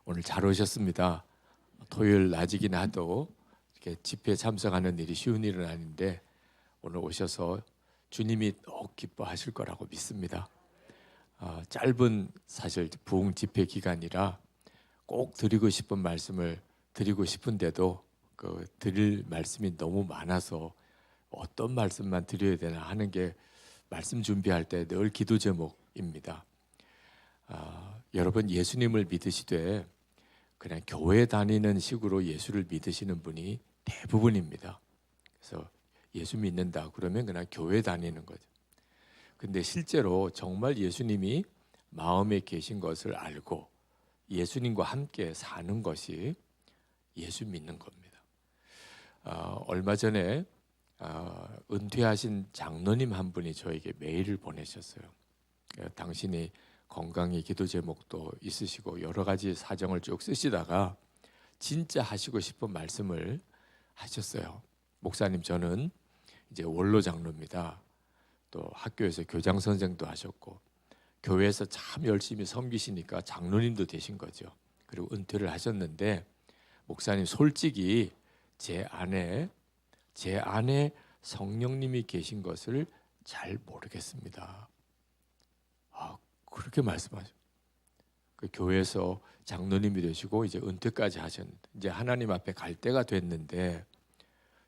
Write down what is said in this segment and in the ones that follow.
오늘 잘 오셨습니다. 토요일 낮이긴 하도 이렇게 집회에 참석하는 일이 쉬운 일은 아닌데 오늘 오셔서 주님이 더욱 기뻐하실 거라고 믿습니다. 짧은 사실 부흥 집회 기간이라 꼭 드리고 싶은 말씀을 드리고 싶은데도 드릴 말씀이 너무 많아서 어떤 말씀만 드려야 되나 하는 게 말씀 준비할 때 늘 기도 제목입니다. 여러분 예수님을 믿으시되 그냥 교회 다니는 식으로 예수를 믿으시는 분이 대부분입니다. 그래서 예수 믿는다 그러면 그냥 교회 다니는 거죠. 근데 실제로 정말 예수님이 마음에 계신 것을 알고 예수님과 함께 사는 것이 예수 믿는 겁니다. 얼마 전에 은퇴하신 장로님 한 분이 저에게 메일을 보내셨어요. 당신이 건강의 기도 제목도 있으시고 여러 가지 사정을 쭉 쓰시다가 진짜 하시고 싶은 말씀을 하셨어요. 목사님, 저는 이제 원로 장로입니다. 또 학교에서 교장 선생도 하셨고 교회에서 참 열심히 섬기시니까 장로님도 되신 거죠. 그리고 은퇴를 하셨는데 목사님, 솔직히 제 안에 성령님이 계신 것을 잘 모르겠습니다. 그렇게 말씀하죠. 그 교회에서 장로님이 되시고 이제 은퇴까지 하셨는데 이제 하나님 앞에 갈 때가 됐는데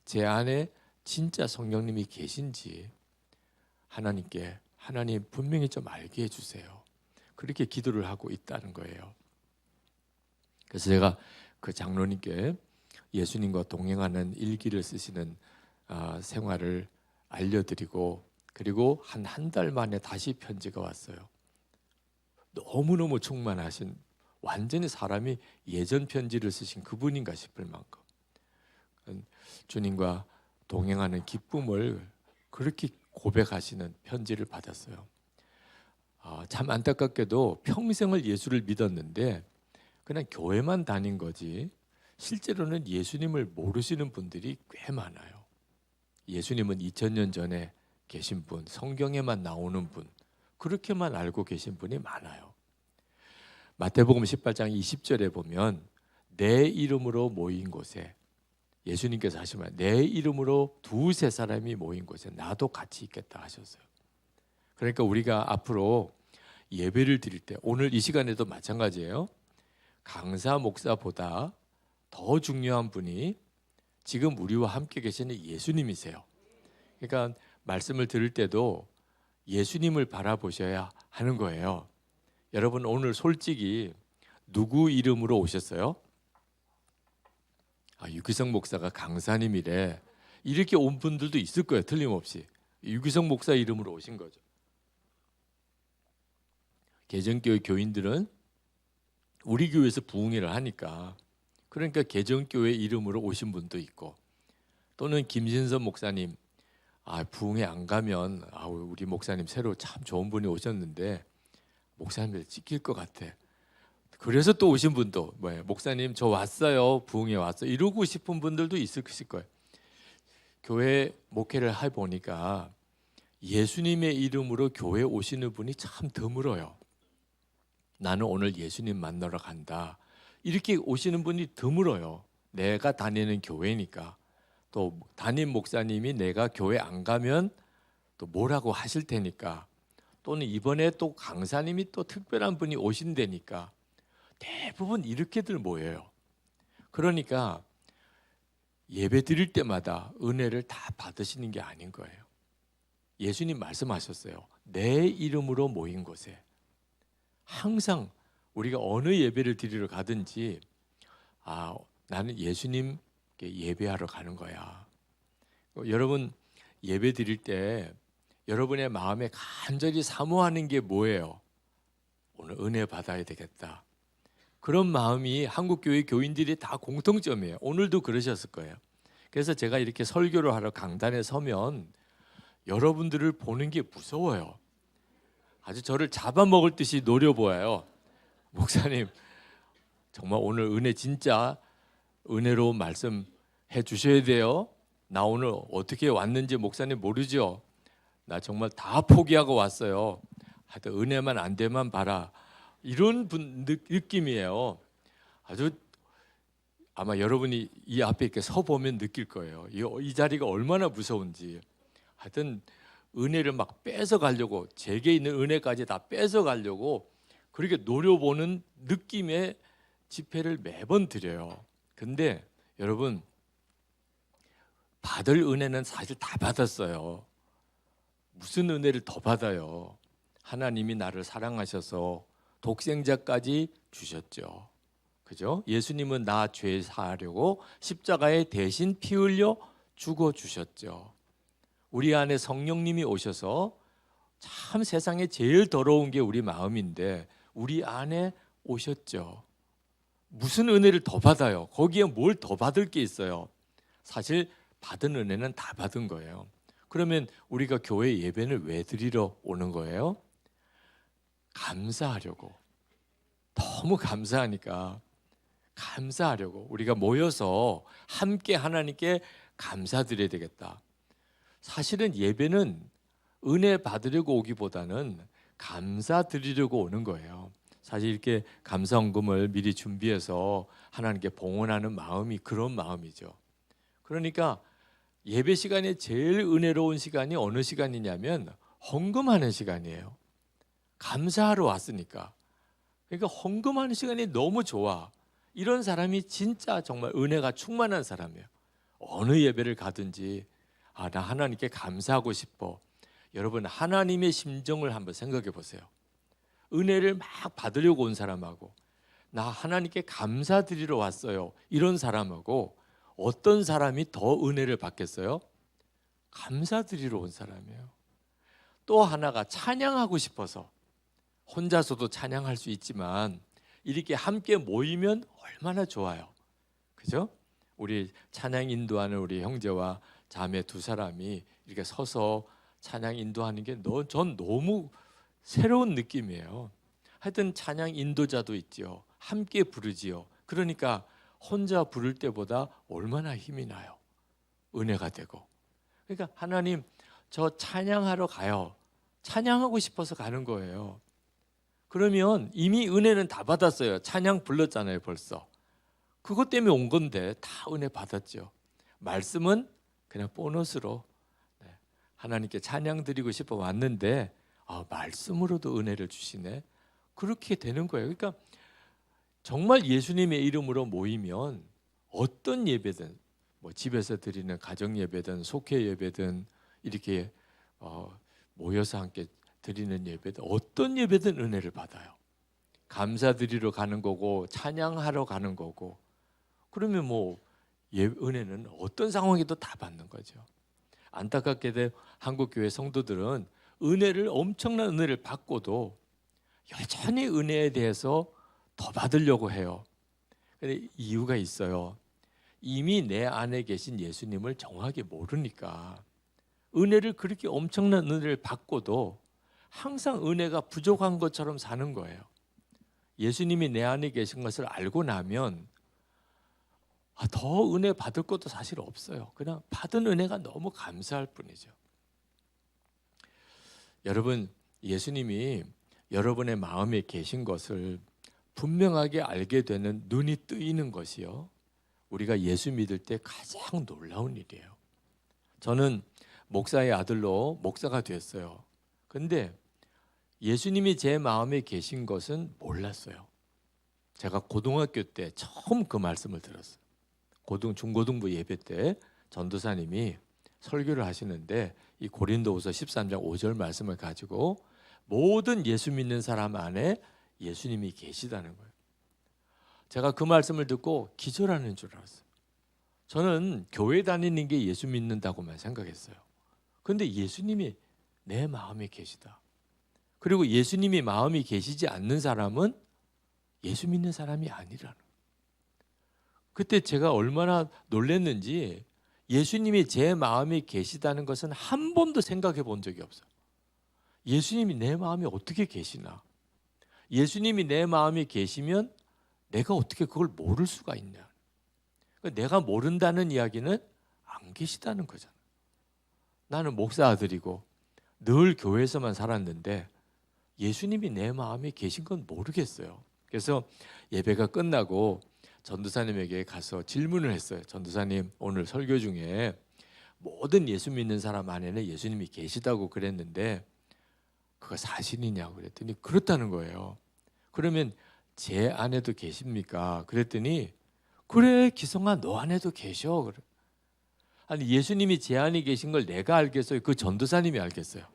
제 안에 진짜 성령님이 계신지 하나님 분명히 좀 알게 해주세요. 그렇게 기도를 하고 있다는 거예요. 그래서 제가 그 장로님께 예수님과 동행하는 일기를 쓰시는 생활을 알려드리고 그리고 한 달 만에 다시 편지가 왔어요. 너무너무 충만하신 완전히 사람이 예전 편지를 쓰신 그분인가 싶을 만큼 주님과 동행하는 기쁨을 그렇게 고백하시는 편지를 받았어요. 참 안타깝게도 평생을 예수를 믿었는데 그냥 교회만 다닌 거지 실제로는 예수님을 모르시는 분들이 꽤 많아요. 예수님은 2000년 전에 계신 분, 성경에만 나오는 분, 그렇게만 알고 계신 분이 많아요. 마태복음 18장 20절에 보면 내 이름으로 모인 곳에 예수님께서 하시면 내 이름으로 두세 사람이 모인 곳에 나도 같이 있겠다 하셨어요. 그러니까 우리가 앞으로 예배를 드릴 때 오늘 이 시간에도 마찬가지예요. 강사 목사보다 더 중요한 분이 지금 우리와 함께 계시는 예수님이세요. 그러니까 말씀을 들을 때도 예수님을 바라보셔야 하는 거예요. 여러분 오늘 솔직히 누구 이름으로 오셨어요? 유기성 목사가 강사님이래. 이렇게 온 분들도 있을 거예요. 틀림없이. 유기성 목사 이름으로 오신 거죠. 개정교회 교인들은 우리 교회에서 부흥회를 하니까 그러니까 개정교회 이름으로 오신 분도 있고 또는 김신선 목사님 부흥회 안 가면 우리 목사님 새로 참 좋은 분이 오셨는데 목사님들 찍힐 것 같아. 그래서 또 오신 분도 목사님 저 왔어요. 부흥회 왔어요. 이러고 싶은 분들도 있으실 거예요. 교회 목회를 해보니까 예수님의 이름으로 교회 오시는 분이 참 드물어요. 나는 오늘 예수님 만나러 간다. 이렇게 오시는 분이 드물어요. 내가 다니는 교회니까. 또 담임 목사님이 내가 교회 안 가면 또 뭐라고 하실 테니까 또는 이번에 또 강사님이 또 특별한 분이 오신다니까 대부분 이렇게들 모여요. 그러니까 예배 드릴 때마다 은혜를 다 받으시는 게 아닌 거예요. 예수님 말씀하셨어요. 내 이름으로 모인 곳에 항상 우리가 어느 예배를 드리러 가든지 나는 예수님께 예배하러 가는 거야. 여러분 예배 드릴 때 여러분의 마음에 간절히 사모하는 게 뭐예요? 오늘 은혜 받아야 되겠다. 그런 마음이 한국교회 교인들이 다 공통점이에요. 오늘도 그러셨을 거예요. 그래서 제가 이렇게 설교를 하러 강단에 서면 여러분들을 보는 게 무서워요. 아주 저를 잡아먹을 듯이 노려보아요. 목사님 정말 오늘 은혜 진짜 은혜로운 말씀 해주셔야 돼요. 나 오늘 어떻게 왔는지 목사님 모르죠? 나 정말 다 포기하고 왔어요. 하여튼 은혜만 안 되면 봐라. 이런 느낌이에요. 아주 아마 여러분이 이 앞에 이렇게 서 보면 느낄 거예요. 이 자리가 얼마나 무서운지. 하여튼 은혜를 막 뺏어 가려고, 제게 있는 은혜까지 다 뺏어 가려고 그렇게 노려보는 느낌의 집회를 매번 드려요. 근데 여러분, 받을 은혜는 사실 다 받았어요. 무슨 은혜를 더 받아요? 하나님이 나를 사랑하셔서 독생자까지 주셨죠. 그죠? 예수님은 나 죄 사하려고 십자가에 대신 피 흘려 죽어 주셨죠. 우리 안에 성령님이 오셔서, 참 세상에 제일 더러운 게 우리 마음인데 우리 안에 오셨죠. 무슨 은혜를 더 받아요? 거기에 뭘 더 받을 게 있어요? 사실 받은 은혜는 다 받은 거예요. 그러면 우리가 교회 예배를 왜 드리러 오는 거예요? 감사하려고. 너무 감사하니까 감사하려고 우리가 모여서 함께 하나님께 감사드려야 되겠다. 사실은 예배는 은혜 받으려고 오기보다는 감사드리려고 오는 거예요. 사실 이렇게 감사헌금을 미리 준비해서 하나님께 봉헌하는 마음이 그런 마음이죠. 그러니까 예배 시간에 제일 은혜로운 시간이 어느 시간이냐면 헌금하는 시간이에요. 감사하러 왔으니까. 그러니까 헌금하는 시간이 너무 좋아. 이런 사람이 진짜 정말 은혜가 충만한 사람이에요. 어느 예배를 가든지 나 하나님께 감사하고 싶어. 여러분, 하나님의 심정을 한번 생각해 보세요. 은혜를 막 받으려고 온 사람하고 나 하나님께 감사드리러 왔어요, 이런 사람하고 어떤 사람이 더 은혜를 받겠어요? 감사드리러 온 사람이에요. 또 하나가 찬양하고 싶어서, 혼자서도 찬양할 수 있지만 이렇게 함께 모이면 얼마나 좋아요. 그죠? 우리 찬양 인도하는 우리 형제와 자매 두 사람이 이렇게 서서 찬양 인도하는 게 전 너무 새로운 느낌이에요. 하여튼 찬양 인도자도 있지요. 함께 부르지요. 그러니까 혼자 부를 때보다 얼마나 힘이 나요. 은혜가 되고. 그러니까 하나님, 저 찬양하러 가요. 찬양하고 싶어서 가는 거예요. 그러면 이미 은혜는 다 받았어요. 찬양 불렀잖아요, 벌써. 그것 때문에 온 건데 다 은혜 받았죠. 말씀은 그냥 보너스로 하나님께 찬양 드리고 싶어 왔는데 말씀으로도 은혜를 주시네. 그렇게 되는 거예요. 그러니까 정말 예수님의 이름으로 모이면 어떤 예배든, 뭐 집에서 드리는 가정 예배든 속회 예배든 이렇게 모여서 함께 드리는 예배든 어떤 예배든 은혜를 받아요. 감사드리러 가는 거고 찬양하러 가는 거고. 그러면 뭐 은혜는 어떤 상황에도 다 받는 거죠. 안타깝게도 한국 교회 성도들은 엄청난 은혜를 받고도 여전히 은혜에 대해서 더 받으려고 해요. 근데 이유가 있어요. 이미 내 안에 계신 예수님을 정확히 모르니까. 은혜를 그렇게 엄청난 은혜를 받고도 항상 은혜가 부족한 것처럼 사는 거예요. 예수님이 내 안에 계신 것을 알고 나면 더 은혜 받을 것도 사실 없어요. 그냥 받은 은혜가 너무 감사할 뿐이죠. 여러분, 예수님이 여러분의 마음에 계신 것을 분명하게 알게 되는 눈이 뜨이는 것이요, 우리가 예수 믿을 때 가장 놀라운 일이에요. 저는 목사의 아들로 목사가 됐어요. 근데 예수님이 제 마음에 계신 것은 몰랐어요. 제가 고등학교 때 처음 그 말씀을 들었어요. 중고등부 예배 때 전도사님이 설교를 하시는데 이 고린도후서 13장 5절 말씀을 가지고 모든 예수 믿는 사람 안에 예수님이 계시다는 거예요. 제가 그 말씀을 듣고 기절하는 줄 알았어요. 저는 교회 다니는 게 예수 믿는다고만 생각했어요. 그런데 예수님이 내 마음에 계시다. 그리고 예수님이 마음이 계시지 않는 사람은 예수 믿는 사람이 아니라는 거예요. 그때 제가 얼마나 놀랐는지, 예수님이 제 마음에 계시다는 것은 한 번도 생각해 본 적이 없어요. 예수님이 내 마음에 어떻게 계시나? 예수님이 내 마음에 계시면 내가 어떻게 그걸 모를 수가 있냐? 그러니까 내가 모른다는 이야기는 안 계시다는 거잖아요. 나는 목사 아들이고 늘 교회에서만 살았는데 예수님이 내 마음에 계신 건 모르겠어요. 그래서 예배가 끝나고 전도사님에게 가서 질문을 했어요. 전도사님, 오늘 설교 중에 모든 예수 믿는 사람 안에는 예수님이 계시다고 그랬는데 그거 사실이냐고 그랬더니 그렇다는 거예요. 그러면 제 안에도 계십니까? 그랬더니 그래, 기성아, 너 안에도 계셔. 그래. 아니, 예수님이 제 안에 계신 걸 내가 알겠어요? 그 전도사님이 알겠어요?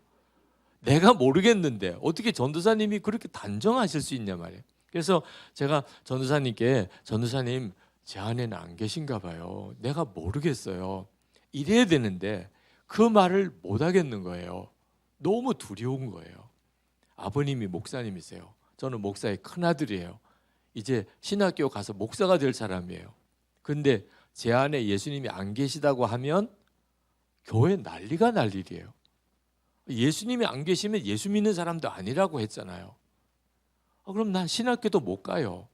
내가 모르겠는데 어떻게 전도사님이 그렇게 단정하실 수 있냐 말이에요. 그래서 제가 전도사님께, 전도사님, 제 안에는 안 계신가 봐요. 내가 모르겠어요. 이래야 되는데 그 말을 못 하겠는 거예요. 너무 두려운 거예요. 아버님이 목사님이세요. 저는 목사의 큰아들이에요. 이제 신학교 가서 목사가 될 사람이에요. 근데 제 안에 예수님이 안 계시다고 하면 교회 난리가 날 일이에요. 예수님이 안 계시면 예수 믿는 사람도 아니라고 했잖아요. 그럼 난 신학교도 못 가요.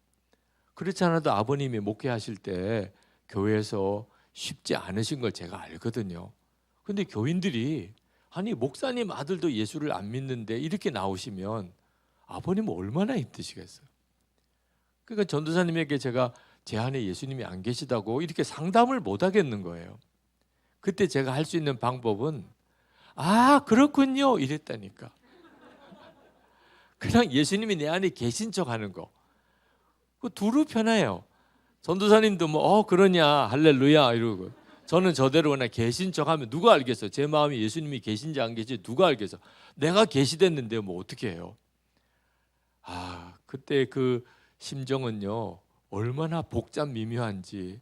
그렇지 않아도 아버님이 목회하실 때 교회에서 쉽지 않으신 걸 제가 알거든요. 근데 교인들이 아니, 목사님 아들도 예수를 안 믿는데 이렇게 나오시면 아버님은 얼마나 힘드시겠어요. 그러니까 전도사님에게 제가 제 안에 예수님이 안 계시다고 이렇게 상담을 못 하겠는 거예요. 그때 제가 할 수 있는 방법은 아, 그렇군요 이랬다니까. 그냥 예수님이 내 안에 계신 척 하는 거. 그 두루 편해요. 전도사님도 뭐 그러냐 할렐루야 이러고, 저는 저대로 그냥 계신 척 하면 누가 알겠어요? 제 마음에 예수님이 계신지 안 계신지 누가 알겠어? 내가 계시됐는데 뭐 어떻게 해요? 그때 그 심정은요, 얼마나 복잡 미묘한지.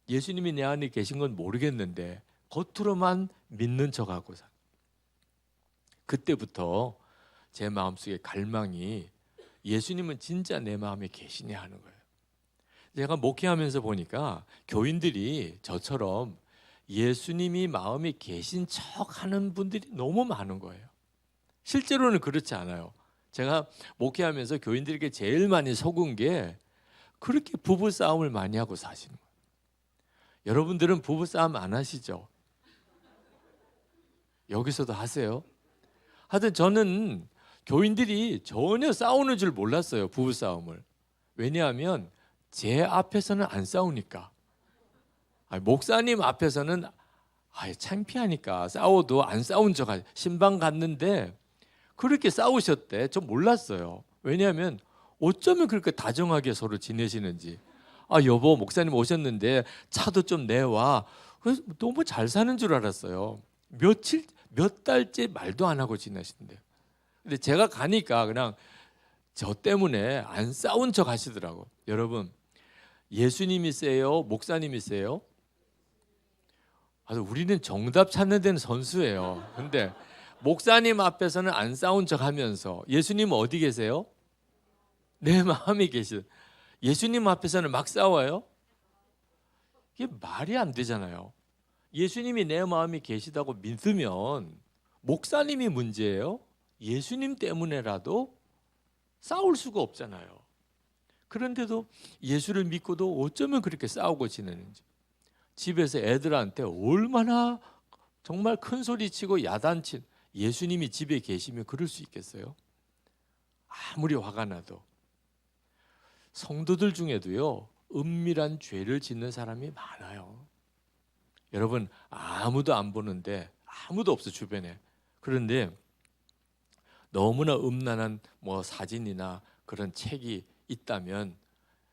예수님이 내 안에 계신 건 모르겠는데 겉으로만 믿는 척하고 사. 그때부터 제 마음속에 갈망이 예수님은 진짜 내 마음에 계시냐 하는 거예요. 제가 목회하면서 보니까 교인들이 저처럼 예수님이 마음에 계신 척 하는 분들이 너무 많은 거예요. 실제로는 그렇지 않아요. 제가 목회하면서 교인들에게 제일 많이 속은 게 그렇게 부부싸움을 많이 하고 사시는 거예요. 여러분들은 부부싸움 안 하시죠? 여기서도 하세요? 하여튼 저는 교인들이 전혀 싸우는 줄 몰랐어요. 부부싸움을. 왜냐하면 제 앞에서는 안 싸우니까. 목사님 앞에서는 창피하니까 싸워도 안 싸운 척 하죠. 신방 갔는데 그렇게 싸우셨대. 저 몰랐어요. 왜냐하면 어쩌면 그렇게 다정하게 서로 지내시는지. 여보, 목사님 오셨는데 차도 좀 내와. 그래서 너무 잘 사는 줄 알았어요. 몇 달째 말도 안 하고 지내시는데요. 근데 제가 가니까 그냥 저 때문에 안 싸운 척 하시더라고. 여러분, 예수님이 세요? 목사님이 세요? 우리는 정답 찾는 데는 선수예요. 근데 목사님 앞에서는 안 싸운 척 하면서 예수님은 어디 계세요? 내 마음에 계시. 예수님 앞에서는 막 싸워요? 이게 말이 안 되잖아요. 예수님이 내 마음에 계시다고 믿으면 목사님이 문제예요? 예수님 때문에라도 싸울 수가 없잖아요. 그런데도 예수를 믿고도 어쩌면 그렇게 싸우고 지내는지. 집에서 애들한테 얼마나 정말 큰 소리 치고 야단친, 예수님이 집에 계시면 그럴 수 있겠어요? 아무리 화가 나도. 성도들 중에도요, 은밀한 죄를 짓는 사람이 많아요. 여러분, 아무도 안 보는데, 아무도 없어 주변에. 그런데 너무나 음란한 사진이나 그런 책이 있다면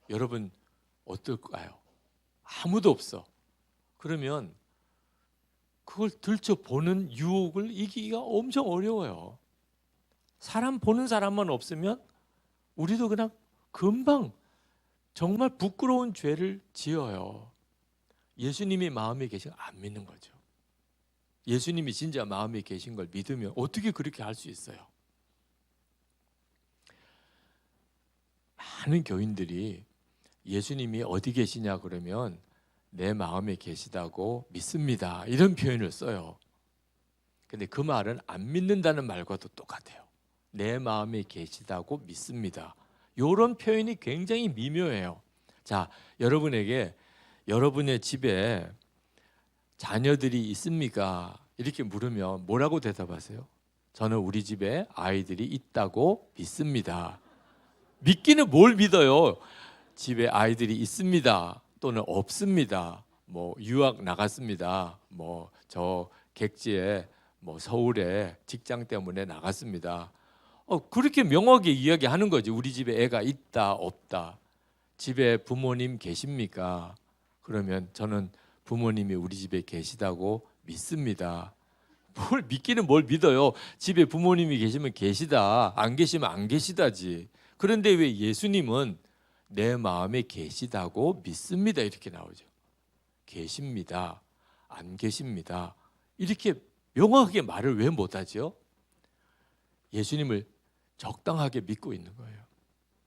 여러분 어떨까요? 아무도 없어. 그러면 그걸 들춰보는 유혹을 이기기가 엄청 어려워요. 사람 보는 사람만 없으면 우리도 그냥 금방 정말 부끄러운 죄를 지어요. 예수님이 마음에 계신 걸 안 믿는 거죠. 예수님이 진짜 마음에 계신 걸 믿으면 어떻게 그렇게 할 수 있어요? 많은 교인들이 예수님이 어디 계시냐 그러면 내 마음에 계시다고 믿습니다. 이런 표현을 써요. 근데 그 말은 안 믿는다는 말과도 똑같아요. 내 마음에 계시다고 믿습니다. 이런 표현이 굉장히 미묘해요. 자, 여러분에게 여러분의 집에 자녀들이 있습니까? 이렇게 물으면 뭐라고 대답하세요? 저는 우리 집에 아이들이 있다고 믿습니다. 믿기는 뭘 믿어요? 집에 아이들이 있습니다. 또는 없습니다. 뭐 유학 나갔습니다. 뭐 저 객지에 뭐 서울에 직장 때문에 나갔습니다. 그렇게 명확하게 이야기하는 거지. 우리 집에 애가 있다 없다. 집에 부모님 계십니까? 그러면 저는 부모님이 우리 집에 계시다고 믿습니다. 뭘 믿기는 뭘 믿어요. 집에 부모님이 계시면 계시다, 안 계시면 안 계시다지. 그런데 왜 예수님은 내 마음에 계시다고 믿습니다 이렇게 나오죠. 계십니다, 안 계십니다 이렇게 명확하게 말을 왜 못하죠? 예수님을 적당하게 믿고 있는 거예요.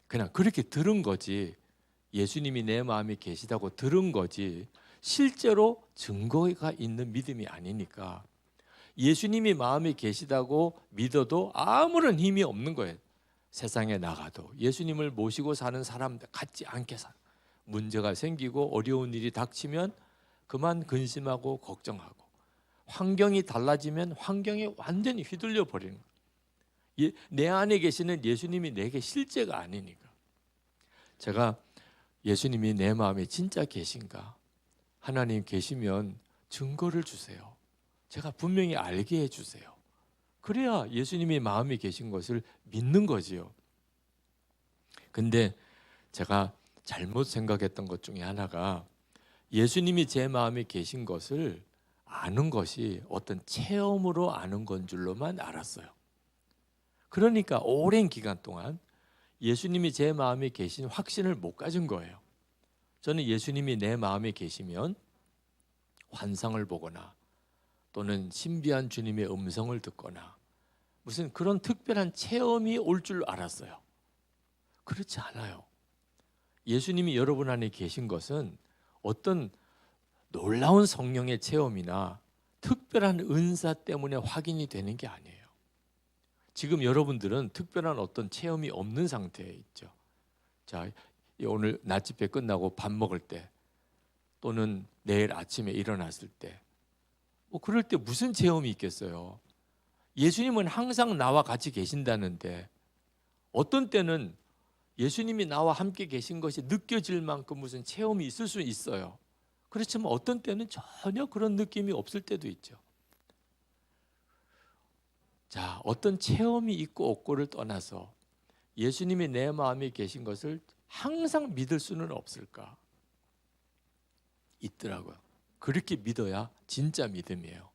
그냥 그렇게 들은 거지. 예수님이 내 마음에 계시다고 들은 거지 실제로 증거가 있는 믿음이 아니니까. 예수님이 마음에 계시다고 믿어도 아무런 힘이 없는 거예요. 세상에 나가도 예수님을 모시고 사는 사람들 같지 않게 살아. 문제가 생기고 어려운 일이 닥치면 그만 근심하고 걱정하고, 환경이 달라지면 환경에 완전히 휘둘려 버리는 거예요. 내 안에 계시는 예수님이 내게 실제가 아니니까. 제가 예수님이 내 마음에 진짜 계신가? 하나님 계시면 증거를 주세요. 제가 분명히 알게 해주세요. 그래야 예수님이 마음에 계신 것을 믿는 거지요. 근데 제가 잘못 생각했던 것 중에 하나가 예수님이 제 마음에 계신 것을 아는 것이 어떤 체험으로 아는 건 줄로만 알았어요. 그러니까 오랜 기간 동안 예수님이 제 마음에 계신 확신을 못 가진 거예요. 저는 예수님이 내 마음에 계시면 환상을 보거나 또는 신비한 주님의 음성을 듣거나 무슨 그런 특별한 체험이 올 줄 알았어요. 그렇지 않아요. 예수님이 여러분 안에 계신 것은 어떤 놀라운 성령의 체험이나 특별한 은사 때문에 확인이 되는 게 아니에요. 지금 여러분들은 특별한 어떤 체험이 없는 상태에 있죠. 자, 오늘 낮집회 끝나고 밥 먹을 때 또는 내일 아침에 일어났을 때 그럴 때 무슨 체험이 있겠어요? 예수님은 항상 나와 같이 계신다는데 어떤 때는 예수님이 나와 함께 계신 것이 느껴질 만큼 무슨 체험이 있을 수 있어요. 그렇지만 어떤 때는 전혀 그런 느낌이 없을 때도 있죠. 자, 어떤 체험이 있고 없고를 떠나서 예수님이 내 마음에 계신 것을 항상 믿을 수는 없을까? 있더라고요. 그렇게 믿어야 진짜 믿음이에요.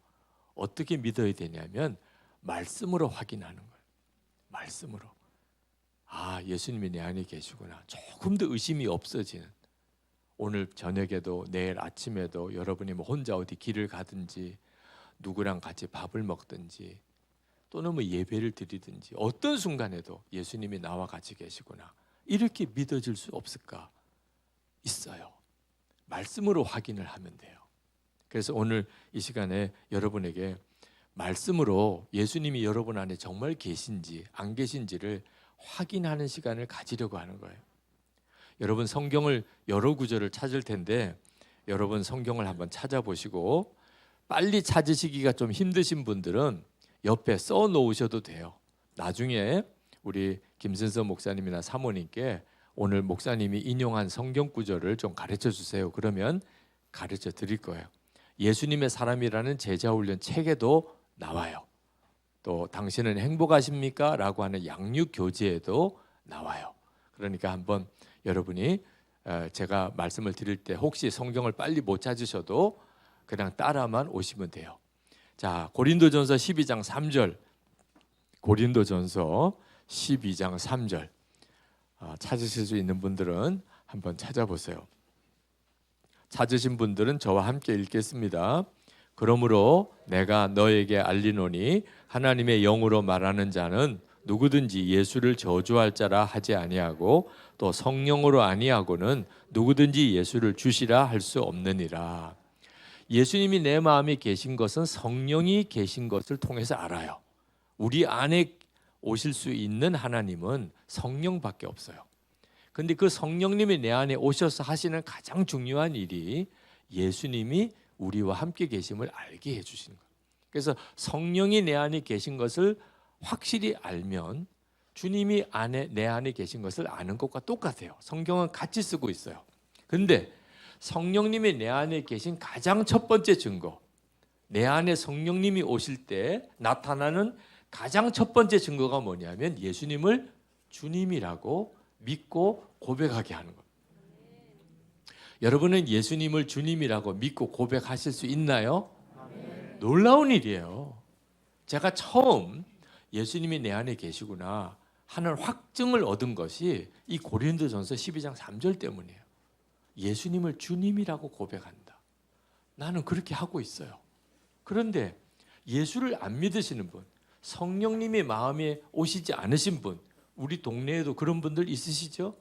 어떻게 믿어야 되냐면 말씀으로 확인하는 거예요. 말씀으로. 아, 예수님이 내 안에 계시구나. 조금 더 의심이 없어지는. 오늘 저녁에도 내일 아침에도 여러분이 뭐 혼자 어디 길을 가든지 누구랑 같이 밥을 먹든지 또는 뭐 예배를 드리든지 어떤 순간에도 예수님이 나와 같이 계시구나. 이렇게 믿어질 수 없을까? 있어요. 말씀으로 확인을 하면 돼요. 그래서 오늘 이 시간에 여러분에게 말씀으로 예수님이 여러분 안에 정말 계신지 안 계신지를 확인하는 시간을 가지려고 하는 거예요. 여러분 성경을 여러 구절을 찾을 텐데 여러분 성경을 한번 찾아보시고 빨리 찾으시기가 좀 힘드신 분들은 옆에 써 놓으셔도 돼요. 나중에 우리 김선서 목사님이나 사모님께 오늘 목사님이 인용한 성경 구절을 좀 가르쳐 주세요. 그러면 가르쳐 드릴 거예요. 예수님의 사람이라는 제자훈련 책에도 나와요. 또 당신은 행복하십니까? 라고 하는 양육 교재에도 나와요. 그러니까 한번 여러분이 제가 말씀을 드릴 때 혹시 성경을 빨리 못 찾으셔도 그냥 따라만 오시면 돼요. 자, 고린도전서 12장 3절. 고린도전서 12장 3절. 찾으실 수 있는 분들은 한번 찾아보세요. 찾으신 분들은 저와 함께 읽겠습니다. 그러므로 내가 너에게 알리노니 하나님의 영으로 말하는 자는 누구든지 예수를 저주할 자라 하지 아니하고 또 성령으로 아니하고는 누구든지 예수를 주시라 할 수 없느니라. 예수님이 내 마음에 계신 것은 성령이 계신 것을 통해서 알아요. 우리 안에 오실 수 있는 하나님은 성령밖에 없어요. 근데 그 성령님이 내 안에 오셔서 하시는 가장 중요한 일이 예수님이 우리와 함께 계심을 알게 해주시는 거예요. 그래서 성령이 내 안에 계신 것을 확실히 알면 주님이 내 안에 계신 것을 아는 것과 똑같아요. 성경은 같이 쓰고 있어요. 근데 성령님이 내 안에 계신 가장 첫 번째 증거, 내 안에 성령님이 오실 때 나타나는 가장 첫 번째 증거가 뭐냐면 예수님을 주님이라고 믿고 고백하게 하는 겁니다. 여러분은 예수님을 주님이라고 믿고 고백하실 수 있나요? 놀라운 일이에요. 제가 처음 예수님이 내 안에 계시구나 하는 확증을 얻은 것이 이 고린도전서 12장 3절 때문이에요. 예수님을 주님이라고 고백한다. 나는 그렇게 하고 있어요. 그런데 예수를 안 믿으시는 분, 성령님이 마음에 오시지 않으신 분, 우리 동네에도 그런 분들 있으시죠?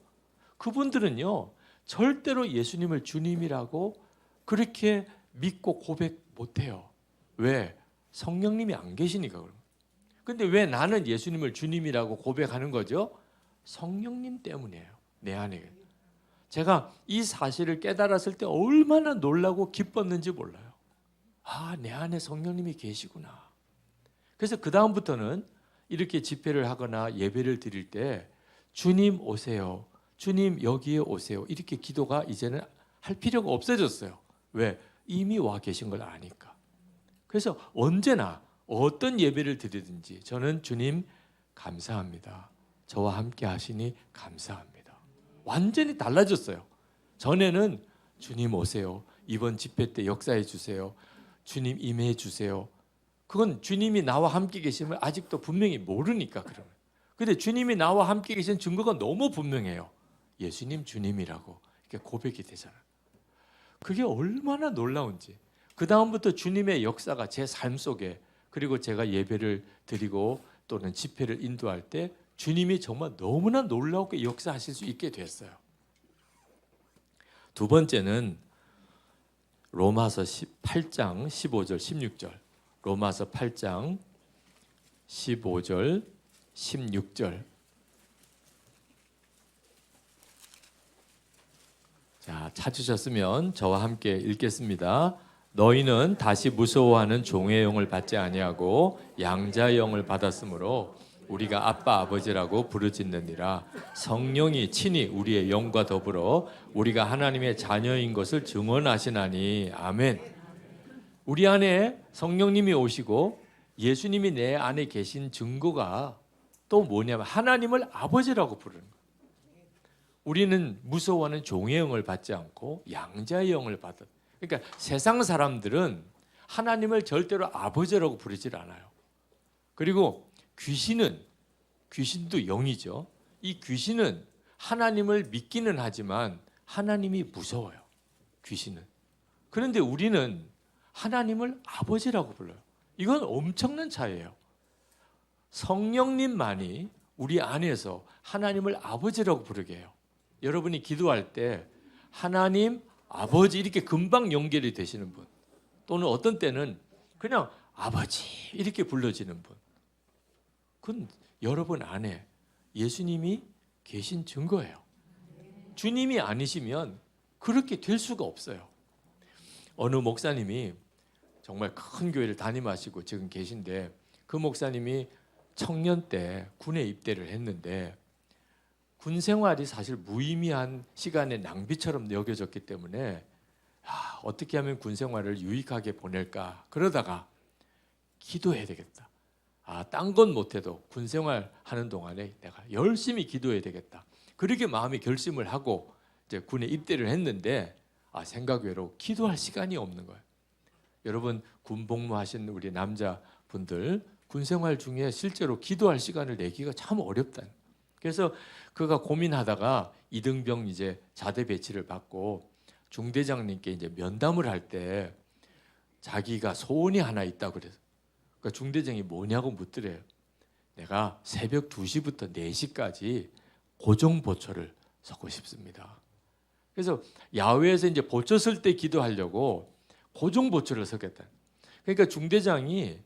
그분들은요, 절대로 예수님을 주님이라고 그렇게 믿고 고백 못해요. 왜? 성령님이 안 계시니까 그런 거예요. 근데 왜 나는 예수님을 주님이라고 고백하는 거죠? 성령님 때문이에요. 내 안에. 제가 이 사실을 깨달았을 때 얼마나 놀라고 기뻤는지 몰라요. 아, 내 안에 성령님이 계시구나. 그래서 그 다음부터는 이렇게 집회를 하거나 예배를 드릴 때 주님 오세요. 주님 여기에 오세요. 이렇게 기도가 이제는 할 필요가 없어졌어요. 왜? 이미 와 계신 걸 아니까. 그래서 언제나 어떤 예배를 드리든지 저는 주님 감사합니다. 저와 함께 하시니 감사합니다. 완전히 달라졌어요. 전에는 주님 오세요. 이번 집회 때 역사해 주세요. 주님 임해 주세요. 그건 주님이 나와 함께 계심을 아직도 분명히 모르니까 그러면. 근데 주님이 나와 함께 계신 증거가 너무 분명해요. 예수님 주님이라고 이렇게 고백이 되잖아요. 그게 얼마나 놀라운지. 그 다음부터 주님의 역사가 제 삶 속에, 그리고 제가 예배를 드리고 또는 집회를 인도할 때 주님이 정말 너무나 놀라우게 역사하실 수 있게 됐어요. 두 번째는 로마서 8장 15절 16절. 로마서 8장 15절 16절. 자, 찾으셨으면 저와 함께 읽겠습니다. 너희는 다시 무서워하는 종의 영을 받지 아니하고 양자의 영을 받았으므로 우리가 아빠 아버지라고 부르짖느니라. 성령이 친히 우리의 영과 더불어 우리가 하나님의 자녀인 것을 증언하시나니. 아멘. 우리 안에 성령님이 오시고 예수님이 내 안에 계신 증거가 또 뭐냐면 하나님을 아버지라고 부르는 거예요. 우리는 무서워하는 종의 영을 받지 않고 양자의 영을 받았. 그러니까 세상 사람들은 하나님을 절대로 아버지라고 부르질 않아요. 그리고 귀신도 영이죠. 이 귀신은 하나님을 믿기는 하지만 하나님이 무서워요. 귀신은. 그런데 우리는 하나님을 아버지라고 불러요. 이건 엄청난 차이예요. 성령님만이 우리 안에서 하나님을 아버지라고 부르게 해요. 여러분이 기도할 때 하나님 아버지 이렇게 금방 연결이 되시는 분, 또는 어떤 때는 그냥 아버지 이렇게 불러지는 분, 그건 여러분 안에 예수님이 계신 증거예요. 주님이 아니시면 그렇게 될 수가 없어요. 어느 목사님이 정말 큰 교회를 담임하시고 지금 계신데, 그 목사님이 청년 때 군에 입대를 했는데 군 생활이 사실 무의미한 시간의 낭비처럼 여겨졌기 때문에 어떻게 하면 군 생활을 유익하게 보낼까 그러다가 기도해야 되겠다. 딴 건 못해도 군 생활하는 동안에 내가 열심히 기도해야 되겠다. 그렇게 마음이 결심을 하고 이제 군에 입대를 했는데 생각 외로 기도할 시간이 없는 거예요. 여러분 군 복무하신 우리 남자분들 군 생활 중에 실제로 기도할 시간을 내기가 참 어렵다. 그래서 그가 고민하다가 이등병 이제 자대 배치를 받고 중대장님께 이제 면담을 할 때 자기가 소원이 하나 있다고 그래서, 그러니까 중대장이 뭐냐고 묻더래요. 내가 새벽 2시부터 4시까지 고정 보초를 서고 싶습니다. 그래서 야외에서 이제 보초 쓸 때 기도하려고 고정 보초를 서겠다. 그러니까 중대장이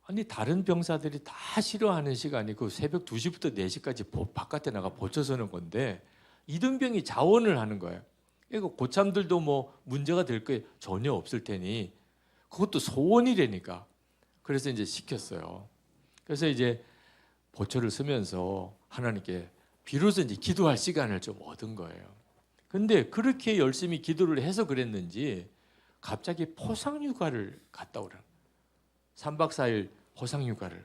아니 다른 병사들이 다 싫어하는 시간이 그 새벽 2시부터 4시까지 바깥에 나가 보초 서는 건데 이등병이 자원을 하는 거예요. 그러니까 고참들도 뭐 문제가 될 게 전혀 없을 테니 그것도 소원이라니까. 그래서 이제 시켰어요. 그래서 이제 보초를 쓰면서 하나님께 비로소 이제 기도할 시간을 좀 얻은 거예요. 근데 그렇게 열심히 기도를 해서 그랬는지 갑자기 포상휴가를 갔다 오라. 3박 4일 포상휴가를.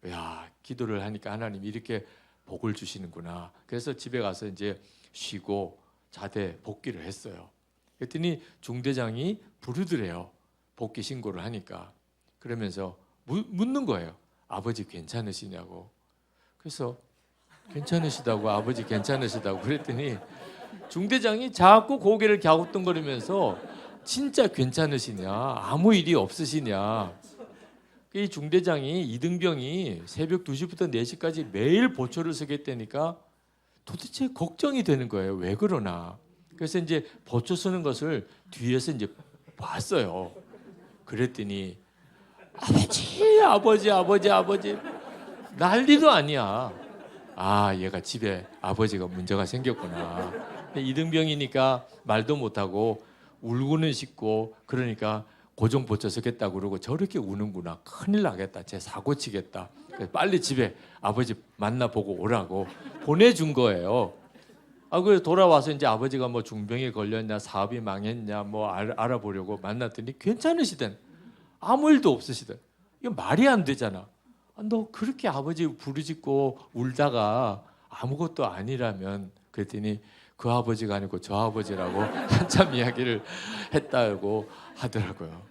야, 기도를 하니까 하나님이 이렇게 복을 주시는구나. 그래서 집에 가서 이제 쉬고 자대 복귀를 했어요. 그랬더니 중대장이 부르더래요. 복귀 신고를 하니까. 그러면서 묻는 거예요. 아버지 괜찮으시냐고. 그래서 괜찮으시다고, 아버지 괜찮으시다고 그랬더니 중대장이 자꾸 고개를 갸우뚱거리면서 진짜 괜찮으시냐, 아무 일이 없으시냐. 이 중대장이 이등병이 새벽 2시부터 4시까지 매일 보초를 서겠다니까 도대체 걱정이 되는 거예요. 왜 그러나. 그래서 이제 보초 서는 것을 뒤에서 이제 봤어요. 그랬더니 아버지 난리도 아니야. 아, 얘가 집에 아버지가 문제가 생겼구나. 이등병이니까 말도 못하고 울고는 싶고 그러니까 고정보초 서겠다고 그러고 저렇게 우는구나. 큰일 나겠다. 쟤 사고 치겠다. 빨리 집에 아버지 만나보고 오라고 보내준 거예요. 그래서 돌아와서 이제 아버지가 뭐 중병에 걸렸냐, 사업이 망했냐, 뭐 알아보려고 만났더니 괜찮으시던, 아무 일도 없으시던. 이거 말이 안 되잖아. 너 그렇게 아버지 부르짖고 울다가 아무것도 아니라면. 그랬더니 그 아버지가 아니고 저 아버지라고 한참 이야기를 했다고 하더라고요.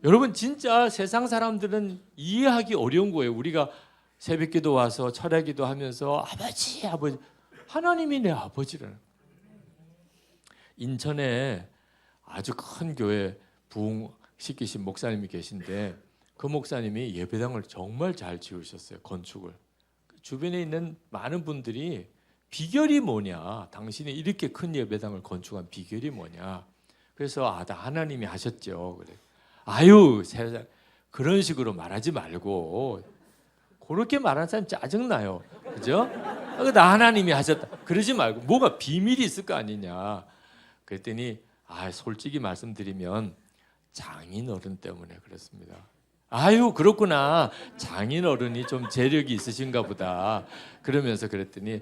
여러분, 진짜 세상 사람들은 이해하기 어려운 거예요. 우리가 새벽기도 와서 철야기도 하면서 아버지 하나님이 내 아버지라는. 인천에 아주 큰 교회 부흥시키신 목사님이 계신데 그 목사님이 예배당을 정말 잘 지으셨어요. 건축을. 주변에 있는 많은 분들이 비결이 뭐냐, 당신이 이렇게 큰 예배당을 건축한 비결이 뭐냐. 그래서 다 하나님이 하셨죠. 그래. 아유, 세상 그런 식으로 말하지 말고. 그렇게 말하는 사람 짜증나요. 그죠? 나 하나님이 하셨다. 그러지 말고 뭐가 비밀이 있을 거 아니냐. 그랬더니 솔직히 말씀드리면 장인어른 때문에 그렇습니다. 아유, 그렇구나. 장인어른이 좀 재력이 있으신가 보다. 그러면서 그랬더니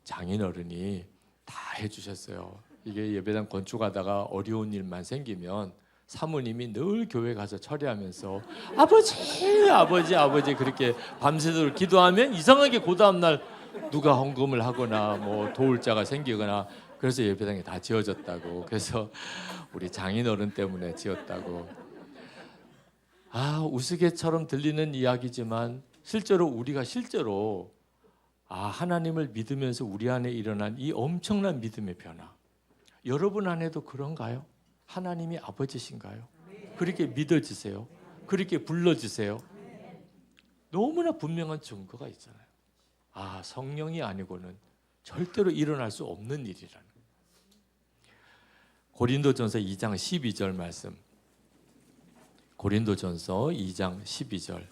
장인어른이 다 해주셨어요. 이게 예배당 건축하다가 어려운 일만 생기면 사모님이 늘 교회 가서 철회하면서 아버지 그렇게 밤새도록 기도하면 이상하게 그 다음날 누가 헌금을 하거나 뭐 도울 자가 생기거나 그래서 예배당이 다 지어졌다고. 그래서 우리 장인어른 때문에 지었다고. 우스갯처럼 들리는 이야기지만 실제로 우리가 하나님을 믿으면서 우리 안에 일어난 이 엄청난 믿음의 변화, 여러분 안에도 그런가요? 하나님이 아버지신가요? 그렇게 믿어지세요? 그렇게 불러주세요? 너무나 분명한 증거가 있잖아요. 성령이 아니고는 절대로 일어날 수 없는 일이라는. 고린도전서 2장 12절 말씀. 고린도전서 2장 12절.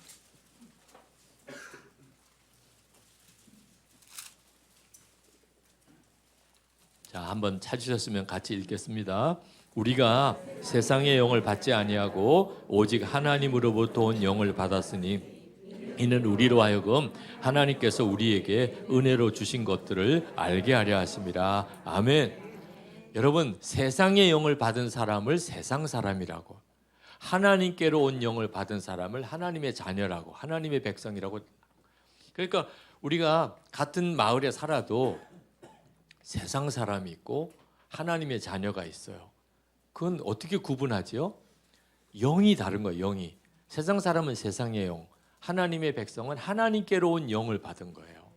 자, 한번 찾으셨으면 같이 읽겠습니다. 우리가 세상의 영을 받지 아니하고 오직 하나님으로부터 온 영을 받았으니 이는 우리로 하여금 하나님께서 우리에게 은혜로 주신 것들을 알게 하려 하심이라. 아멘. 여러분, 세상의 영을 받은 사람을 세상 사람이라고, 하나님께로 온 영을 받은 사람을 하나님의 자녀라고, 하나님의 백성이라고. 그러니까 우리가 같은 마을에 살아도 세상 사람이 있고 하나님의 자녀가 있어요. 그건 어떻게 구분하지요? 영이 다른 거예요. 영이. 세상 사람은 세상의 영, 하나님의 백성은 하나님께로 온 영을 받은 거예요.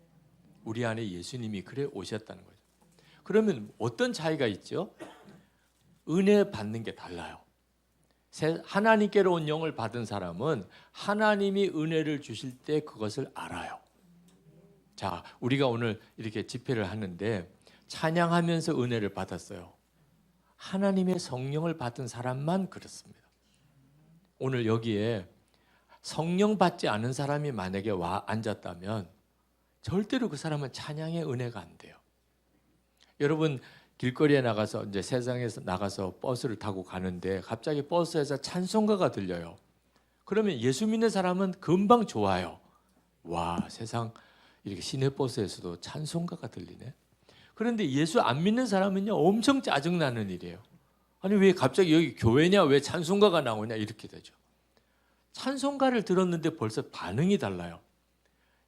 우리 안에 예수님이 그래 오셨다는 거죠. 그러면 어떤 차이가 있죠? 은혜 받는 게 달라요. 하나님께로 온 영을 받은 사람은 하나님이 은혜를 주실 때 그것을 알아요. 자, 우리가 오늘 이렇게 집회를 하는데 찬양하면서 은혜를 받았어요. 하나님의 성령을 받은 사람만 그렇습니다. 오늘 여기에 성령 받지 않은 사람이 만약에 와 앉았다면 절대로 그 사람은 찬양의 은혜가 안 돼요. 여러분, 길거리에 나가서 이제 세상에서 나가서 버스를 타고 가는데 갑자기 버스에서 찬송가가 들려요. 그러면 예수 믿는 사람은 금방 좋아요. 와, 세상 이렇게 시내버스에서도 찬송가가 들리네. 그런데 예수 안 믿는 사람은요 엄청 짜증나는 일이에요. 아니 왜 갑자기 여기 교회냐, 왜 찬송가가 나오냐 이렇게 되죠. 찬송가를 들었는데 벌써 반응이 달라요.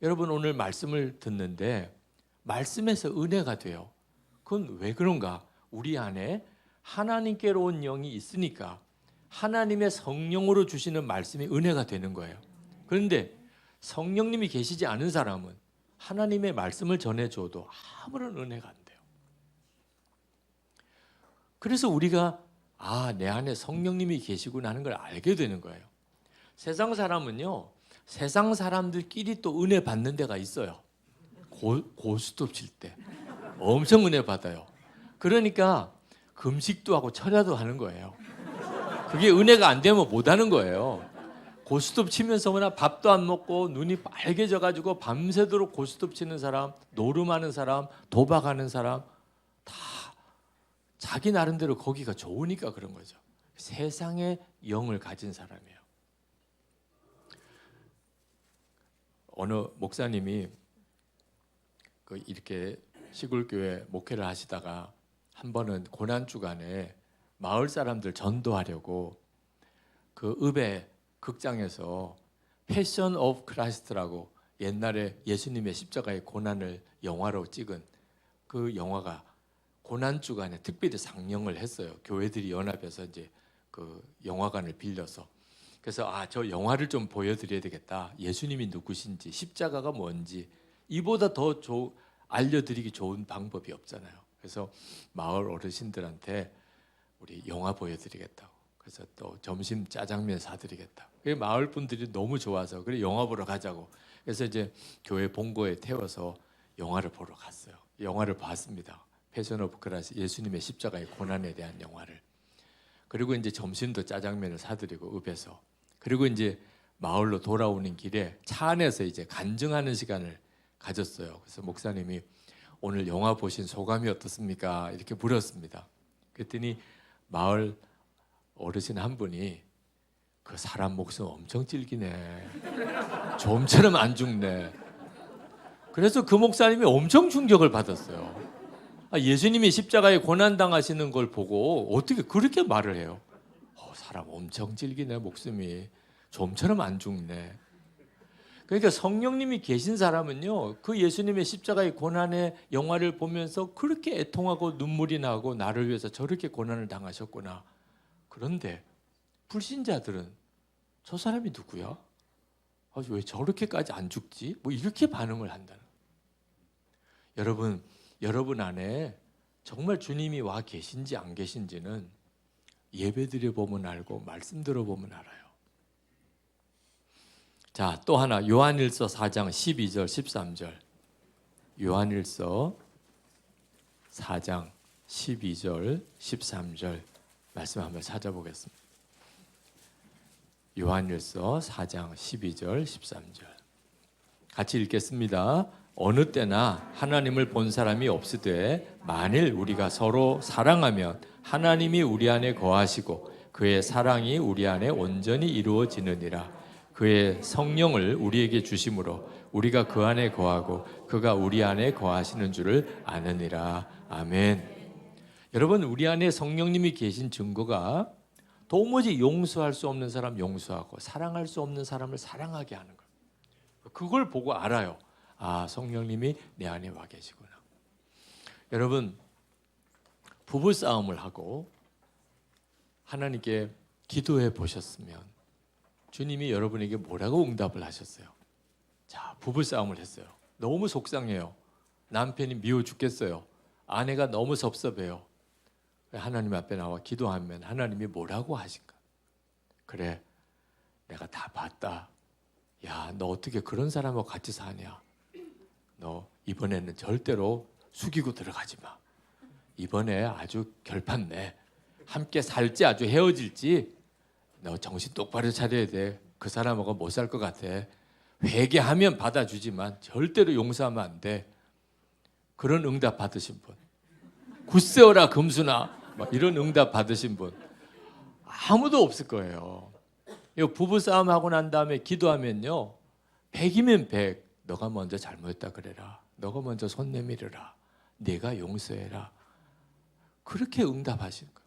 여러분 오늘 말씀을 듣는데 말씀에서 은혜가 돼요. 그건 왜 그런가? 우리 안에 하나님께로 온 영이 있으니까 하나님의 성령으로 주시는 말씀이 은혜가 되는 거예요. 그런데 성령님이 계시지 않은 사람은 하나님의 말씀을 전해줘도 아무런 은혜가 안 돼요. 그래서 우리가 내 안에 성령님이 계시구나 하는 걸 알게 되는 거예요. 세상 사람은요, 세상 사람들끼리 또 은혜 받는 데가 있어요. 고스톱 칠 때 엄청 은혜 받아요. 그러니까 금식도 하고 철야도 하는 거예요. 그게 은혜가 안 되면 못 하는 거예요. 고스톱 치면서 그냥 밥도 안 먹고 눈이 빨개져 가지고 밤새도록 고스톱 치는 사람, 노름하는 사람, 도박하는 사람 다 자기 나름대로 거기가 좋으니까 그런 거죠. 세상의 영을 가진 사람이에요. 어느 목사님이 이렇게 시골 교회 목회를 하시다가 한 번은 고난 주간에 마을 사람들 전도하려고 그 읍의 극장에서 패션 오브 크라이스트라고 옛날에 예수님의 십자가의 고난을 영화로 찍은 그 영화가 고난 주간에 특별히 상영을 했어요. 교회들이 연합해서 이제 그 영화관을 빌려서. 그래서 저 영화를 좀 보여드려야 되겠다. 예수님이 누구신지, 십자가가 뭔지 이보다 더 알려드리기 좋은 방법이 없잖아요. 그래서 마을 어르신들한테 우리 영화 보여드리겠다고. 그래서 또 점심 짜장면 사드리겠다. 마을 분들이 너무 좋아서 그래 영화 보러 가자고. 그래서 이제 교회 본고에 태워서 영화를 보러 갔어요. 영화를 봤습니다. 패션 오브 크라이스트, 예수님의 십자가의 고난에 대한 영화를. 그리고 이제 점심도 짜장면을 사드리고 읍에서. 그리고 이제 마을로 돌아오는 길에 차 안에서 이제 간증하는 시간을 가졌어요. 그래서 목사님이 오늘 영화 보신 소감이 어떻습니까? 이렇게 물었습니다. 그랬더니 마을 어르신 한 분이 그 사람 목숨 엄청 질기네. 좀처럼 안 죽네. 그래서 그 목사님이 엄청 충격을 받았어요. 예수님이 십자가에 고난당하시는 걸 보고 어떻게 그렇게 말을 해요? 사람 엄청 질기네, 목숨이. 좀처럼 안 죽네. 그러니까 성령님이 계신 사람은요, 그 예수님의 십자가의 고난의 영화를 보면서 그렇게 애통하고 눈물이 나고 나를 위해서 저렇게 고난을 당하셨구나. 그런데 불신자들은 저 사람이 누구야? 왜 저렇게까지 안 죽지? 뭐 이렇게 반응을 한다는 거예요. 여러분 안에 정말 주님이 와 계신지 안 계신지는 예배 드려보면 알고 말씀 들어보면 알아요. 자, 또 하나 요한일서 4장 12절 13절. 요한일서 4장 12절 13절 말씀 한번 찾아보겠습니다. 요한일서 4장 12절 13절 같이 읽겠습니다. 어느 때나 하나님을 본 사람이 없으되 만일 우리가 서로 사랑하면 하나님이 우리 안에 거하시고 그의 사랑이 우리 안에 온전히 이루어지느니라. 그의 성령을 우리에게 주심으로 우리가 그 안에 거하고 그가 우리 안에 거하시는 줄을 아느니라. 아멘. 여러분, 우리 안에 성령님이 계신 증거가 도무지 용서할 수 없는 사람 용서하고 사랑할 수 없는 사람을 사랑하게 하는 거예요. 그걸 보고 알아요. 성령님이 내 안에 와 계시구나. 여러분, 부부싸움을 하고 하나님께 기도해 보셨으면 주님이 여러분에게 뭐라고 응답을 하셨어요? 자, 부부싸움을 했어요. 너무 속상해요. 남편이 미워 죽겠어요. 아내가 너무 섭섭해요. 하나님 앞에 나와 기도하면 하나님이 뭐라고 하실까? 그래, 내가 다 봤다. 야, 너 어떻게 그런 사람하고 같이 사냐? 너 이번에는 절대로 숙이고 들어가지 마. 이번에 아주 결판 내. 함께 살지 아주 헤어질지 너 정신 똑바로 차려야 돼. 그 사람하고 못 살 것 같아. 회개하면 받아주지만 절대로 용서하면 안 돼. 그런 응답 받으신 분. 굳세어라 금수나 이런 응답 받으신 분 아무도 없을 거예요. 부부싸움 하고 난 다음에 기도하면요 100이면 100 너가 먼저 잘못했다 그래라. 너가 먼저 손 내밀어라. 내가 용서해라. 그렇게 응답하시는 거예요.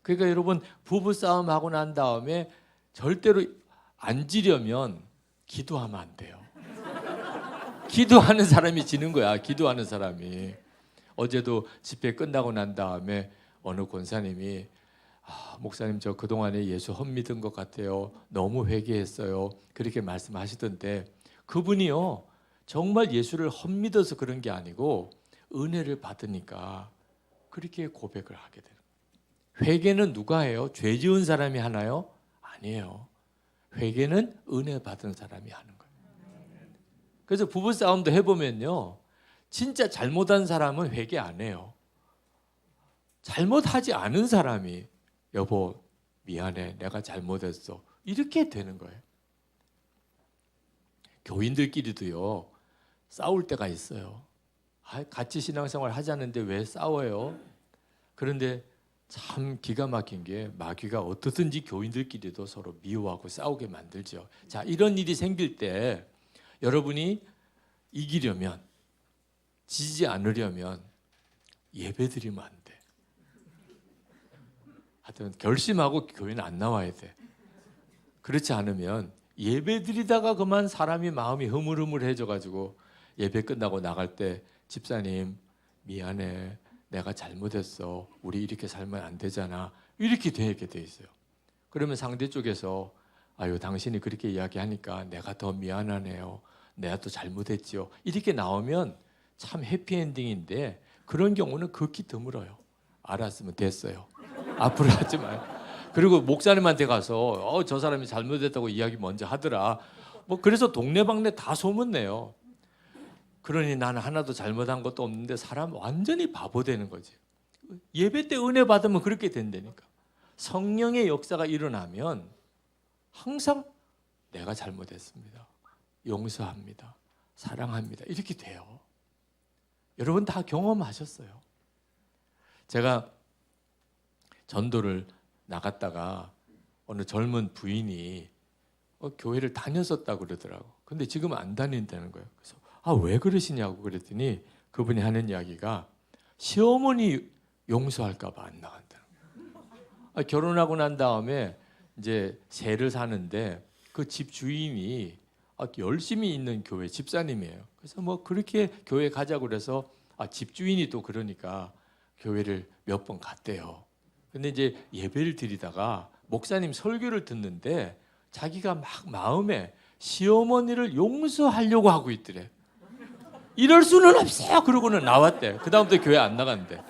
그러니까 여러분 부부싸움 하고 난 다음에 절대로 앉으려면 기도하면 안 돼요. 기도하는 사람이 지는 거야. 기도하는 사람이. 어제도 집회 끝나고 난 다음에 어느 권사님이 목사님 저 그동안에 예수 헛믿은 것 같아요. 너무 회개했어요. 그렇게 말씀하시던데 그분이요. 정말 예수를 헛믿어서 그런 게 아니고 은혜를 받으니까 그렇게 고백을 하게 되는 거예요. 회개는 누가 해요? 죄 지은 사람이 하나요? 아니에요. 회개는 은혜 받은 사람이 하는 거예요. 그래서 부부싸움도 해보면요. 진짜 잘못한 사람은 회개 안 해요. 잘못하지 않은 사람이 여보 미안해 내가 잘못했어 이렇게 되는 거예요. 교인들끼리도요 싸울 때가 있어요. 같이 신앙생활 하자는데 왜 싸워요? 그런데 참 기가 막힌 게 마귀가 어떻든지 교인들끼리도 서로 미워하고 싸우게 만들죠. 자, 이런 일이 생길 때 여러분이 이기려면 지지 않으려면 예배드리면 안 돼. 하여튼 결심하고 교회는 안 나와야 돼. 그렇지 않으면 예배드리다가 그만 사람이 마음이 흐물흐물해져 가지고 예배 끝나고 나갈 때 집사님 미안해 내가 잘못했어 우리 이렇게 살면 안 되잖아 이렇게 되게 돼 있어요. 그러면 상대 쪽에서 아유 당신이 그렇게 이야기하니까 내가 더 미안하네요 내가 또 잘못했지요 이렇게 나오면 참 해피엔딩인데 그런 경우는 극히 드물어요. 알았으면 됐어요. 앞으로 하지 마요. 그리고 목사님한테 가서 저 사람이 잘못했다고 이야기 먼저 하더라. 뭐 그래서 동네방네 다 소문내요. 그러니 나는 하나도 잘못한 것도 없는데 사람 완전히 바보 되는 거지. 예배 때 은혜 받으면 그렇게 된다니까. 성령의 역사가 일어나면 항상 내가 잘못했습니다. 용서합니다. 사랑합니다. 이렇게 돼요. 여러분 다 경험하셨어요. 제가 전도를 나갔다가 어느 젊은 부인이 교회를 다녔었다고 그러더라고. 근데 지금 안 다닌다는 거예요. 그래서 왜 그러시냐고 그랬더니 그분이 하는 이야기가 시어머니 용서할까 봐 안 나간다는 거예요. 결혼하고 난 다음에 이제 새를 사는데 그 집 주인이 열심히 있는 교회 집사님이에요. 그래서 뭐 그렇게 교회 가자고 그래서 집 주인이 또 그러니까 교회를 몇 번 갔대요. 근데 이제 예배를 드리다가 목사님 설교를 듣는데 자기가 막 마음에 시어머니를 용서하려고 하고 있더래. 이럴 수는 없어요. 그러고는 나왔대. 그 다음부터 교회 안 나갔는데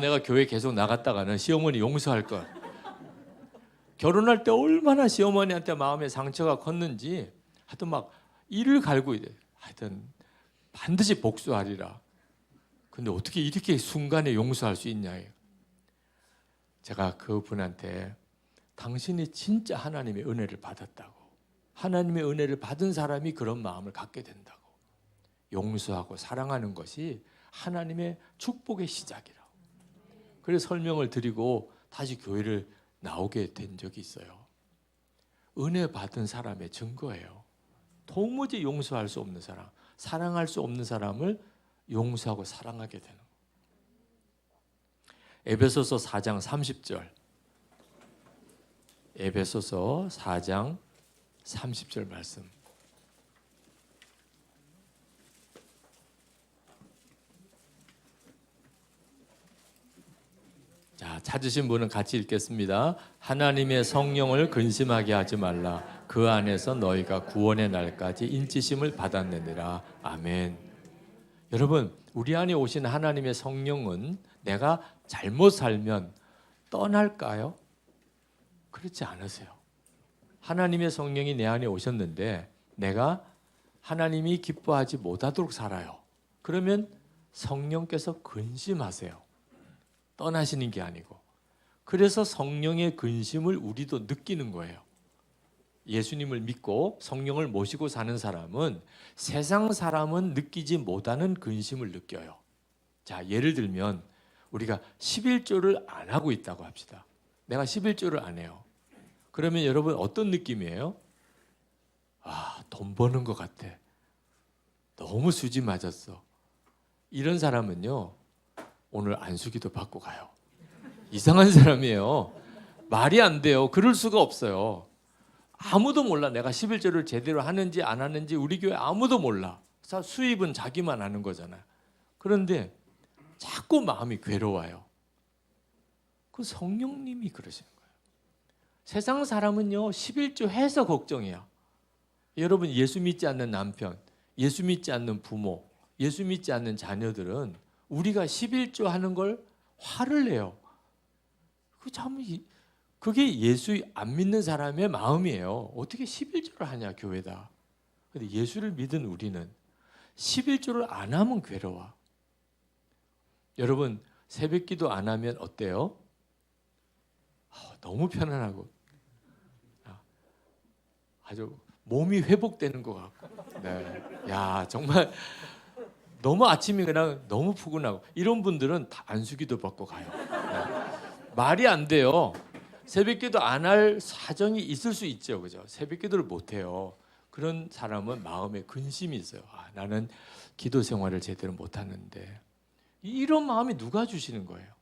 내가 교회 계속 나갔다가는 시어머니 용서할 걸. 결혼할 때 얼마나 시어머니한테 마음에 상처가 컸는지 하여튼 막 이를 갈고 이래. 하여튼 반드시 복수하리라. 근데 어떻게 이렇게 순간에 용서할 수 있냐. 제가 그분한테 당신이 진짜 하나님의 은혜를 받았다고. 하나님의 은혜를 받은 사람이 그런 마음을 갖게 된다고. 용서하고 사랑하는 것이 하나님의 축복의 시작이라고. 그래서 설명을 드리고 다시 교회를 나오게 된 적이 있어요. 은혜 받은 사람의 증거예요. 도무지 용서할 수 없는 사람, 사랑할 수 없는 사람을 용서하고 사랑하게 되는 거예요. 에베소서 4장 30절. 에베소서 4장 30절 말씀. 자, 찾으신 분은 같이 읽겠습니다. 하나님의 성령을 근심하게 하지 말라. 그 안에서 너희가 구원의 날까지 인치심을 받았느니라. 아멘. 여러분, 우리 안에 오신 하나님의 성령은 내가 잘못 살면 떠날까요? 그렇지 않으세요. 하나님의 성령이 내 안에 오셨는데 내가 하나님이 기뻐하지 못하도록 살아요. 그러면 성령께서 근심하세요. 떠나시는 게 아니고. 그래서 성령의 근심을 우리도 느끼는 거예요. 예수님을 믿고 성령을 모시고 사는 사람은 세상 사람은 느끼지 못하는 근심을 느껴요. 자, 예를 들면 우리가 11조를 안 하고 있다고 합시다. 내가 11조를 안 해요. 그러면 여러분 어떤 느낌이에요? 돈 버는 것 같아. 너무 수지 맞았어. 이런 사람은요, 오늘 안수기도 받고 가요. 이상한 사람이에요. 말이 안 돼요. 그럴 수가 없어요. 아무도 몰라. 내가 11조를 제대로 하는지 안 하는지 우리 교회 아무도 몰라. 수입은 자기만 아는 거잖아요. 그런데 자꾸 마음이 괴로워요. 그 성령님이 그러시는 거예요. 세상 사람은요, 11조 해서 걱정이야. 여러분, 예수 믿지 않는 남편, 예수 믿지 않는 부모, 예수 믿지 않는 자녀들은 우리가 11조 하는 걸 화를 내요. 그게 예수 안 믿는 사람의 마음이에요. 어떻게 11조를 하냐, 교회다. 근데 예수를 믿은 우리는 11조를 안 하면 괴로워. 여러분, 새벽기도 안 하면 어때요? 너무 편안하고 아주 몸이 회복되는 것 같고, 네. 야, 정말 너무 아침이 그냥 너무 푸근하고, 이런 분들은 다 안수기도 받고 가요. 네. 말이 안 돼요. 새벽기도 안 할 사정이 있을 수 있죠, 그죠? 새벽기도를 못 해요. 그런 사람은 마음에 근심이 있어요. 나는 기도 생활을 제대로 못 하는데. 이런 마음이 누가 주시는 거예요?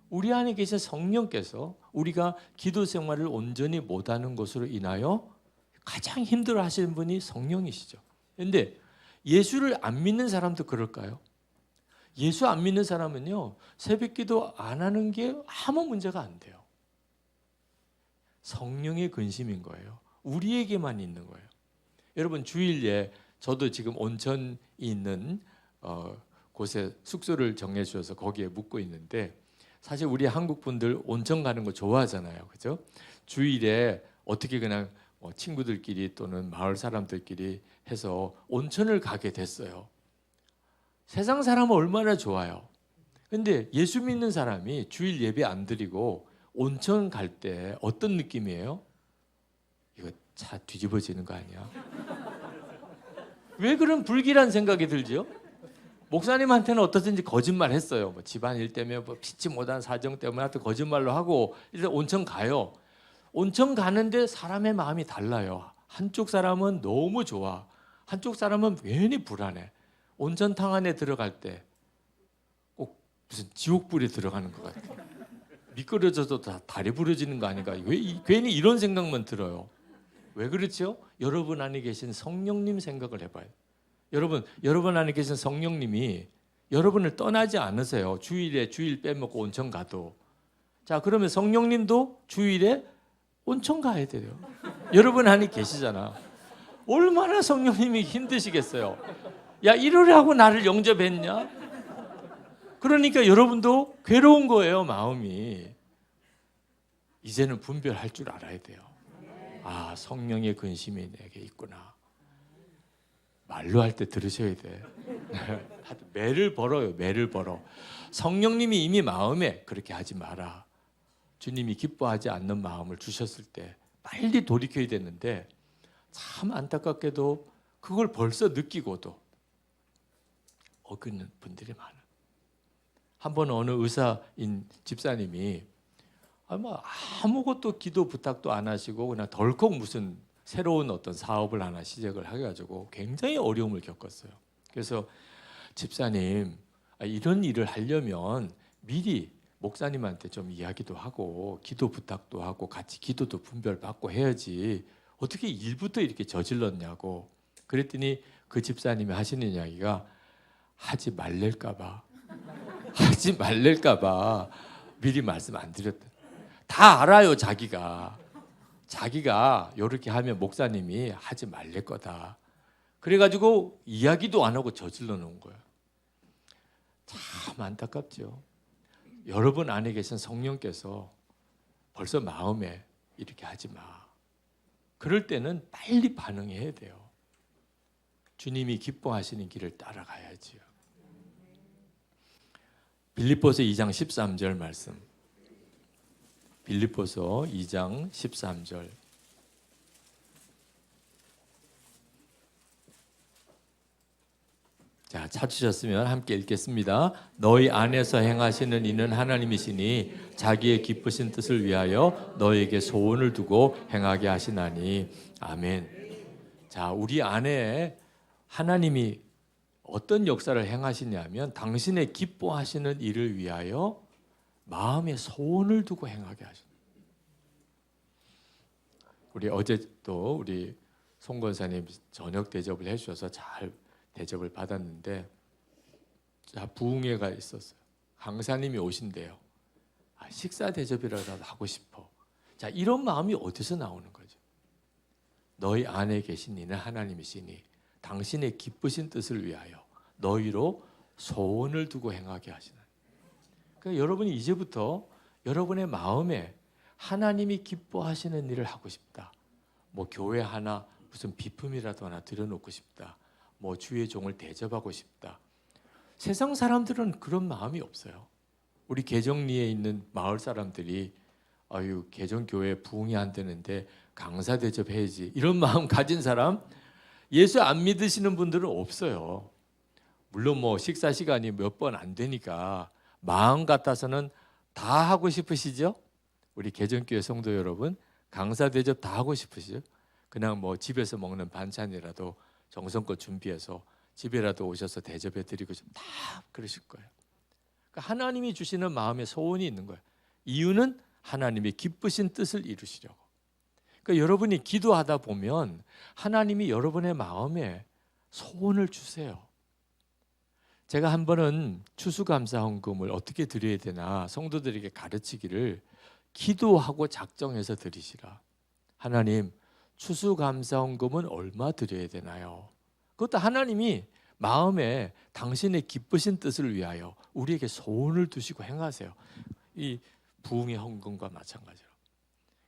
우리 안에 계신 성령께서 우리가 기도 생활을 온전히 못하는 것으로 인하여 가장 힘들어 하시는 분이 성령이시죠. 그런데 예수를 안 믿는 사람도 그럴까요? 예수 안 믿는 사람은요, 새벽기도 안 하는 게 아무 문제가 안 돼요. 성령의 근심인 거예요. 우리에게만 있는 거예요. 여러분, 주일에 저도 지금 온천이 있는 곳에 숙소를 정해 주셔서 거기에 묵고 있는데, 사실 우리 한국 분들 온천 가는 거 좋아하잖아요, 그죠? 주일에 어떻게 그냥 친구들끼리 또는 마을 사람들끼리 해서 온천을 가게 됐어요. 세상 사람은 얼마나 좋아요. 근데 예수 믿는 사람이 주일 예배 안 드리고 온천 갈 때 어떤 느낌이에요? 이거 차 뒤집어지는 거 아니야? 왜 그런 불길한 생각이 들지요? 목사님한테는 어떻든지 거짓말 했어요. 집안일 때문에 피치 못한 사정 때문에 하여튼 거짓말로 하고 일단 온천 가요. 온천 가는데 사람의 마음이 달라요. 한쪽 사람은 너무 좋아. 한쪽 사람은 괜히 불안해. 온천탕 안에 들어갈 때 꼭 무슨 지옥불에 들어가는 것 같아요. 미끄러져도 다 다리 부러지는 거 아닌가. 괜히 이런 생각만 들어요. 왜 그렇죠? 여러분 안에 계신 성령님 생각을 해봐요. 여러분 안에 계신 성령님이 여러분을 떠나지 않으세요. 주일 빼먹고 온천 가도. 자, 그러면 성령님도 주일에 온천 가야 돼요. 여러분 안에 계시잖아. 얼마나 성령님이 힘드시겠어요. 야, 이러라고 나를 영접했냐? 그러니까 여러분도 괴로운 거예요, 마음이. 이제는 분별할 줄 알아야 돼요. 성령의 근심이 내게 있구나. 말로 할 때 들으셔야 돼. 매를 벌어요. 매를 벌어. 성령님이 이미 마음에 그렇게 하지 마라. 주님이 기뻐하지 않는 마음을 주셨을 때 빨리 돌이켜야 되는데, 참 안타깝게도 그걸 벌써 느끼고도 어기는 분들이 많아요. 한 번 어느 의사인 집사님이 아무것도 기도 부탁도 안 하시고 그냥 덜컥 무슨 새로운 어떤 사업을 하나 시작을 해가지고 굉장히 어려움을 겪었어요. 그래서 집사님, 이런 일을 하려면 미리 목사님한테 좀 이야기도 하고 기도 부탁도 하고 같이 기도도 분별받고 해야지 어떻게 일부터 이렇게 저질렀냐고. 그랬더니 그 집사님이 하시는 이야기가 하지 말랄까 봐 미리 말씀 안 드렸다. 다 알아요. 자기가 이렇게 하면 목사님이 하지 말랄 거다. 그래가지고 이야기도 안 하고 저질러 놓은 거예요. 참 안타깝죠. 여러분 안에 계신 성령께서 벌써 마음에 이렇게 하지 마. 그럴 때는 빨리 반응해야 돼요. 주님이 기뻐하시는 길을 따라가야지요. 빌립보서 2장 13절 말씀. 빌립보서 2장 13절. 자, 찾으셨으면 함께 읽겠습니다. 너희 안에서 행하시는 이는 하나님이시니 자기의 기쁘신 뜻을 위하여 너에게 소원을 두고 행하게 하시나니. 아멘. 자, 우리 안에 하나님이 어떤 역사를 행하시냐면 당신의 기뻐하시는 일을 위하여 마음에 소원을 두고 행하게 하십니다. 우리 어제 또 우리 송 권사님 저녁 대접을 해주셔서 잘 대접을 받았는데 부흥회가 있었어요. 강사님이 오신대요. 식사 대접이라도 하고 싶어. 자, 이런 마음이 어디서 나오는 거죠? 너희 안에 계신 이는 하나님이시니 당신의 기쁘신 뜻을 위하여 너희로 소원을 두고 행하게 하시는. 그러니까 여러분이 이제부터 여러분의 마음에 하나님이 기뻐하시는 일을 하고 싶다. 뭐 교회 하나 무슨 비품이라도 하나 들여놓고 싶다. 뭐 주의 종을 대접하고 싶다. 세상 사람들은 그런 마음이 없어요. 우리 개정리에 있는 마을 사람들이 아유 개정교회 부흥이 안 되는데 강사 대접해야지 이런 마음 가진 사람 예수 안 믿으시는 분들은 없어요. 물론 뭐 식사 시간이 몇 번 안 되니까 마음 같아서는 다 하고 싶으시죠? 우리 개정교회 성도 여러분 강사 대접 다 하고 싶으시죠? 그냥 뭐 집에서 먹는 반찬이라도 정성껏 준비해서 집에라도 오셔서 대접해 드리고 싶 다 그러실 거예요. 그러니까 하나님이 주시는 마음에 소원이 있는 거예요. 이유는 하나님의 기쁘신 뜻을 이루시려고. 그러니까 여러분이 기도하다 보면 하나님이 여러분의 마음에 소원을 주세요. 제가 한 번은 추수감사 헌금을 어떻게 드려야 되나 성도들에게 가르치기를 기도하고 작정해서 드리시라. 하나님, 추수감사 헌금은 얼마 드려야 되나요? 그것도 하나님이 마음에 당신의 기쁘신 뜻을 위하여 우리에게 소원을 두시고 행하세요. 이 부흥의 헌금과 마찬가지로.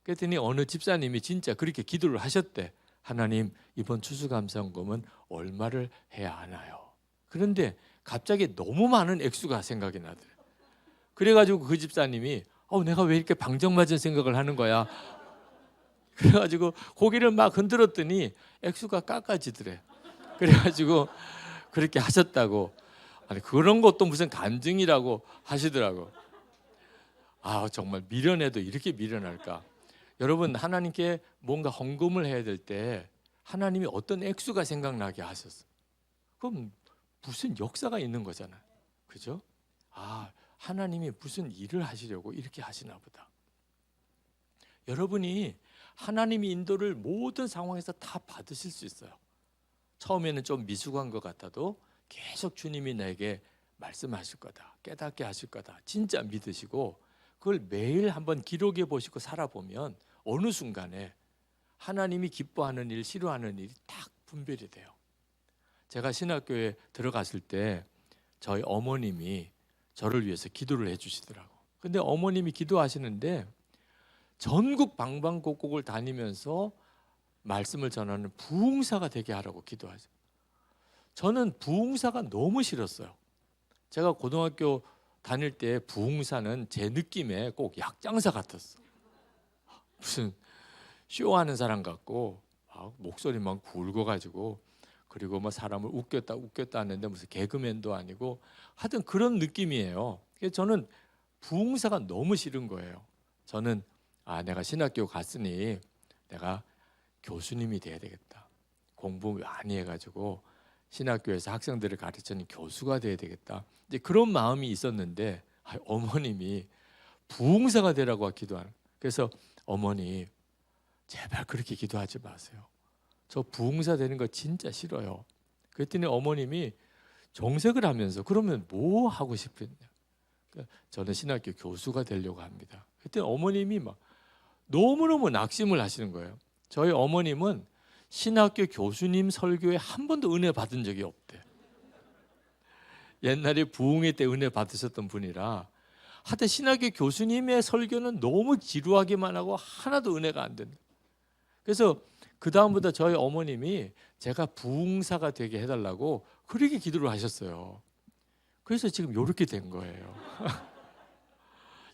그랬더니 어느 집사님이 진짜 그렇게 기도를 하셨대. 하나님, 이번 추수감사 헌금은 얼마를 해야 하나요? 그런데 갑자기 너무 많은 액수가 생각이 나더래요. 그래가지고 그 집사님이 내가 왜 이렇게 방정맞은 생각을 하는 거야? 그래가지고 고개를 막 흔들었더니 액수가 깎아지더래. 그래가지고 그렇게 하셨다고. 아니 그런 것도 무슨 간증이라고 하시더라고. 정말 미련해도 이렇게 미련할까? 여러분 하나님께 뭔가 헌금을 해야 될 때 하나님이 어떤 액수가 생각나게 하셨어. 그럼 무슨 역사가 있는 거잖아요. 그죠? 하나님이 무슨 일을 하시려고 이렇게 하시나 보다. 여러분이 하나님의 인도를 모든 상황에서 다 받으실 수 있어요. 처음에는 좀 미숙한 것 같아도 계속 주님이 내게 말씀하실 거다. 깨닫게 하실 거다. 진짜 믿으시고 그걸 매일 한번 기록해 보시고 살아보면 어느 순간에 하나님이 기뻐하는 일, 싫어하는 일이 딱 분별이 돼요. 제가 신학교에 들어갔을 때 저희 어머님이 저를 위해서 기도를 해주시더라고. 근데 어머님이 기도하시는데 전국 방방곡곡을 다니면서 말씀을 전하는 부흥사가 되게 하라고 기도하죠. 저는 부흥사가 너무 싫었어요. 제가 고등학교 다닐 때 부흥사는 제 느낌에 꼭 약장사 같았어. 무슨 쇼하는 사람 같고 목소리만 굵어가지고 그리고 뭐 사람을 웃겼다 하는데 무슨 개그맨도 아니고 하여튼 그런 느낌이에요. 그래서 저는 부흥사가 너무 싫은 거예요. 저는 내가 신학교 갔으니 내가 교수님이 돼야 되겠다. 공부 많이 해가지고 신학교에서 학생들을 가르치는 교수가 돼야 되겠다. 이제 그런 마음이 있었는데 어머님이 부흥사가 되라고 기도하는. 그래서 어머니 제발 그렇게 기도하지 마세요. 저 부흥사 되는 거 진짜 싫어요. 그랬더니 어머님이 정색을 하면서 그러면 뭐 하고 싶으냐? 저는 신학교 교수가 되려고 합니다. 그랬더니 어머님이 막 너무너무 낙심을 하시는 거예요. 저희 어머님은 신학교 교수님 설교에 한 번도 은혜 받은 적이 없대. 옛날에 부흥회 때 은혜 받으셨던 분이라 하여튼 신학교 교수님의 설교는 너무 지루하기만 하고 하나도 은혜가 안 된다. 그래서 그 다음부터 저희 어머님이 제가 부흥사가 되게 해달라고 그렇게 기도를 하셨어요. 그래서 지금 이렇게 된 거예요.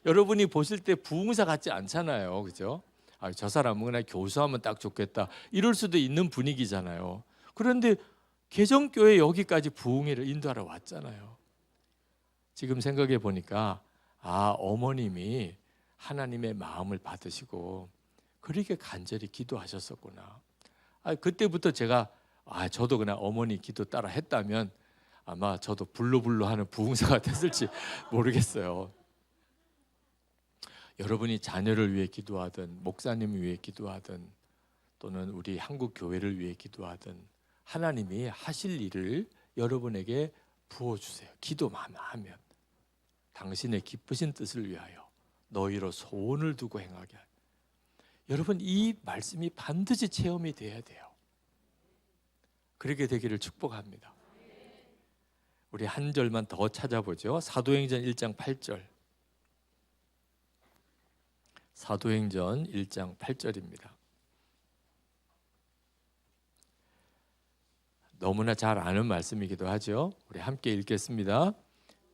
여러분이 보실 때 부흥사 같지 않잖아요, 그죠? 저 사람은 그냥 교수하면 딱 좋겠다 이럴 수도 있는 분위기잖아요. 그런데 개정교회 여기까지 부흥회를 인도하러 왔잖아요. 지금 생각해 보니까 어머님이 하나님의 마음을 받으시고 그렇게 간절히 기도하셨었구나. 그때부터 제가 저도 그냥 어머니 기도 따라 했다면 아마 저도 불로불로 하는 부흥사가 됐을지 모르겠어요. 여러분이 자녀를 위해 기도하든 목사님을 위해 기도하든 또는 우리 한국 교회를 위해 기도하든 하나님이 하실 일을 여러분에게 부어주세요. 기도만 하면 당신의 기쁘신 뜻을 위하여 너희로 소원을 두고 행하게 하여. 여러분 이 말씀이 반드시 체험이 돼야 돼요. 그렇게 되기를 축복합니다. 우리 한 절만 더 찾아보죠. 사도행전 1장 8절. 사도행전 1장 8절입니다. 너무나 잘 아는 말씀이기도 하죠. 우리 함께 읽겠습니다.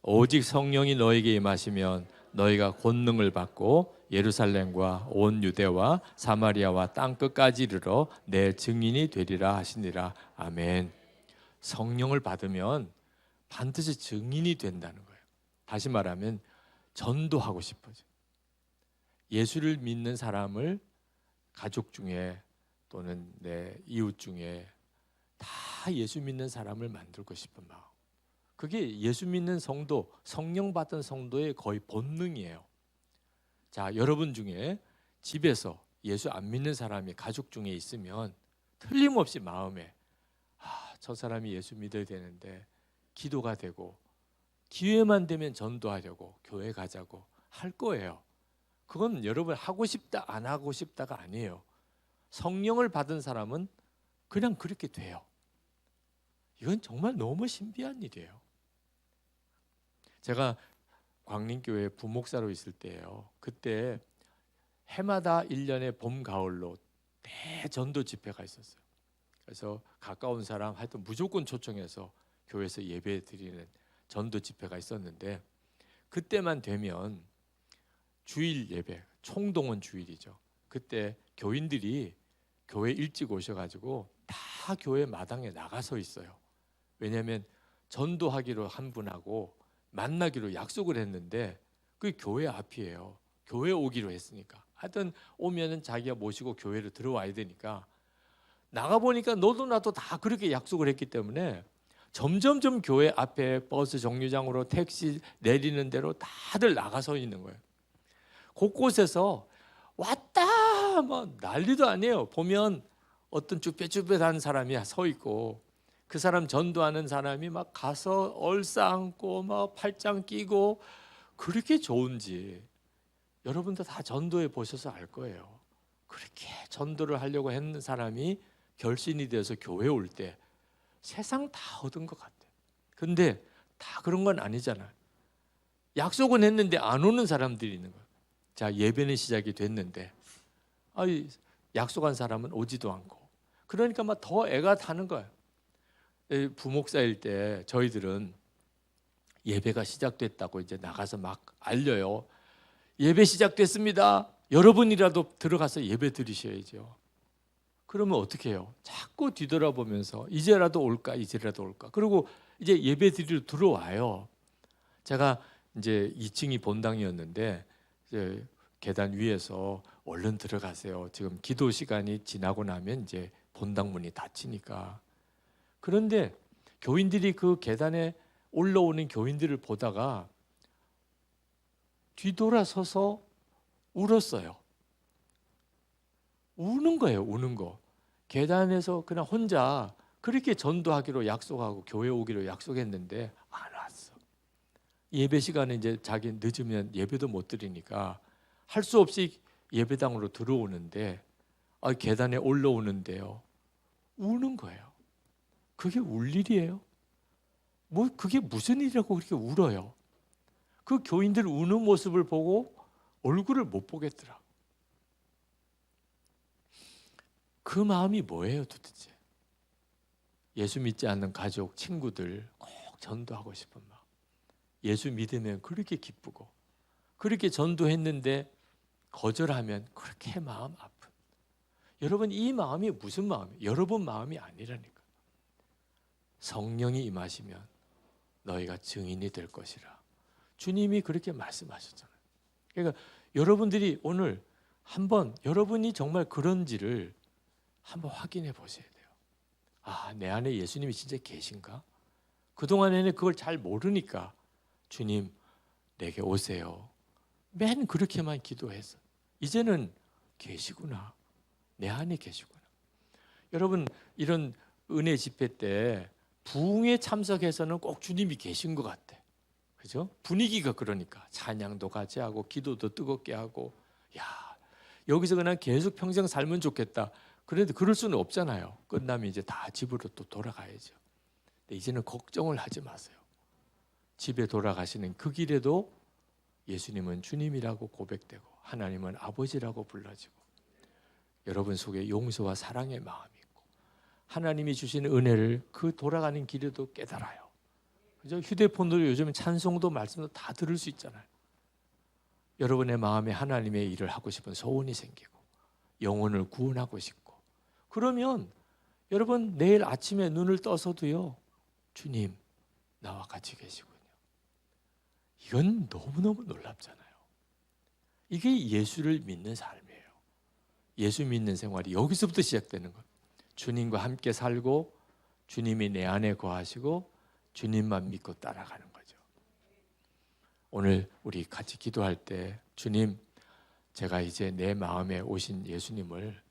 오직 성령이 너에게 임하시면 너희가 권능을 받고 예루살렘과 온 유대와 사마리아와 땅 끝까지 이르러 내 증인이 되리라 하시니라. 아멘. 성령을 받으면 반드시 증인이 된다는 거예요. 다시 말하면 전도하고 싶어져. 예수를 믿는 사람을 가족 중에 또는 내 이웃 중에 다 예수 믿는 사람을 만들고 싶은 마음. 그게 예수 믿는 성도, 성령 받은 성도의 거의 본능이에요. 자, 여러분 중에 집에서 예수 안 믿는 사람이 가족 중에 있으면 틀림없이 마음에 저 사람이 예수 믿어야 되는데 기도가 되고 기회만 되면 전도하려고 교회 가자고 할 거예요. 그건 여러분 하고 싶다 안 하고 싶다가 아니에요. 성령을 받은 사람은 그냥 그렇게 돼요. 이건 정말 너무 신비한 일이에요. 제가 광림교회 부목사로 있을 때예요. 그때 해마다 1년에 봄, 가을로 대전도 집회가 있었어요. 그래서 가까운 사람 하여튼 무조건 초청해서 교회에서 예배 드리는 전도 집회가 있었는데 그때만 되면 주일 예배, 총동원 주일이죠. 그때 교인들이 교회 일찍 오셔가지고 다 교회 마당에 나가서 있어요. 왜냐하면 전도하기로 한 분하고 만나기로 약속을 했는데 그 교회 앞이에요. 교회 오기로 했으니까. 하여튼 오면은 자기가 모시고 교회로 들어와야 되니까 나가보니까 너도 나도 다 그렇게 약속을 했기 때문에 점점점 교회 앞에 버스 정류장으로 택시 내리는 대로 다들 나가서 있는 거예요. 곳곳에서 왔다 막 난리도 아니에요. 보면 어떤 쭈뼛쭈뼛한 사람이 서 있고 그 사람 전도하는 사람이 막 가서 얼싸안고 막 팔짱 끼고 그렇게 좋은지 여러분도 다 전도해 보셔서 알 거예요. 그렇게 전도를 하려고 했는 사람이 결신이 돼서 교회 올 때 세상 다 얻은 것 같아요. 근데 다 그런 건 아니잖아요. 약속은 했는데 안 오는 사람들이 있는 거예요. 자, 예배는 시작이 됐는데 약속한 사람은 오지도 않고 그러니까 막 더 애가 타는 거예요. 부목사일 때 저희들은 예배가 시작됐다고 이제 나가서 막 알려요. 예배 시작됐습니다. 여러분이라도 들어가서 예배 드리셔야죠. 그러면 어떻게 해요? 자꾸 뒤돌아보면서 이제라도 올까 이제라도 올까. 그리고 이제 예배 드리러 들어와요. 제가 이제 2층이 본당이었는데 이제 계단 위에서 얼른 들어가세요. 지금 기도 시간이 지나고 나면 이제 본당 문이 닫히니까. 그런데 교인들이 그 계단에 올라오는 교인들을 보다가 뒤돌아서서 울었어요. 우는 거예요, 우는 거. 계단에서 그냥 혼자 그렇게 전도하기로 약속하고 교회 오기로 약속했는데 안 왔어. 예배 시간에 이제 자기 늦으면 예배도 못 드리니까 할 수 없이 예배당으로 들어오는데 계단에 올라오는데요. 우는 거예요. 그게 울 일이에요? 뭐 그게 무슨 일이라고 그렇게 울어요? 그 교인들 우는 모습을 보고 얼굴을 못 보겠더라. 그 마음이 뭐예요 도대체? 예수 믿지 않는 가족, 친구들 꼭 전도하고 싶은 마음. 예수 믿으면 그렇게 기쁘고 그렇게 전도했는데 거절하면 그렇게 마음 아픈. 여러분 이 마음이 무슨 마음이에요? 여러분 마음이 아니라니까. 성령이 임하시면 너희가 증인이 될 것이라. 주님이 그렇게 말씀하셨잖아요. 그러니까 여러분들이 오늘 한번 여러분이 정말 그런지를 한번 확인해 보셔야 돼요. 내 안에 예수님이 진짜 계신가? 그동안에는 그걸 잘 모르니까 주님 내게 오세요. 맨 그렇게만 기도해서 이제는 계시구나. 내 안에 계시구나. 여러분 이런 은혜 집회 때 부흥에 참석해서는 꼭 주님이 계신 것 같아. 그죠? 분위기가 그러니까 찬양도 같이 하고 기도도 뜨겁게 하고 야 여기서 그냥 계속 평생 살면 좋겠다. 그런데 그럴 수는 없잖아요. 끝나면 이제 다 집으로 또 돌아가야죠. 근데 이제는 걱정을 하지 마세요. 집에 돌아가시는 그 길에도 예수님은 주님이라고 고백되고 하나님은 아버지라고 불러지고 여러분 속에 용서와 사랑의 마음이 있고 하나님이 주시는 은혜를 그 돌아가는 길에도 깨달아요. 그죠? 휴대폰으로 요즘 찬송도 말씀도 다 들을 수 있잖아요. 여러분의 마음에 하나님의 일을 하고 싶은 소원이 생기고 영혼을 구원하고 싶고 그러면 여러분 내일 아침에 눈을 떠서도요 주님 나와 같이 계시군요. 이건 너무너무 놀랍잖아요. 이게 예수를 믿는 삶이에요. 예수 믿는 생활이 여기서부터 시작되는 거예요. 주님과 함께 살고 주님이 내 안에 거하시고 주님만 믿고 따라가는 거죠. 오늘 우리 같이 기도할 때 주님 제가 이제 내 마음에 오신 예수님을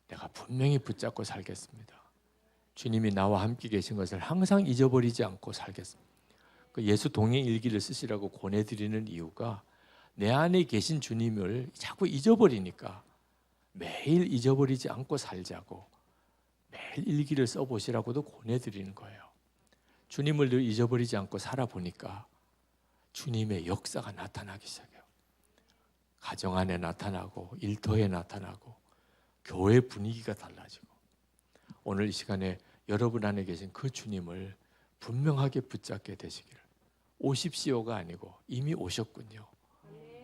내가 분명히 붙잡고 살겠습니다. 주님이 나와 함께 계신 것을 항상 잊어버리지 않고 살겠습니다. 그 예수 동행 일기를 쓰시라고 권해드리는 이유가 내 안에 계신 주님을 자꾸 잊어버리니까 매일 잊어버리지 않고 살자고 매일 일기를 써보시라고도 권해드리는 거예요. 주님을 늘 잊어버리지 않고 살아보니까 주님의 역사가 나타나기 시작해요. 가정 안에 나타나고 일터에 나타나고 교회 분위기가 달라지고 오늘 이 시간에 여러분 안에 계신 그 주님을 분명하게 붙잡게 되시기를 오십시오가 아니고 이미 오셨군요.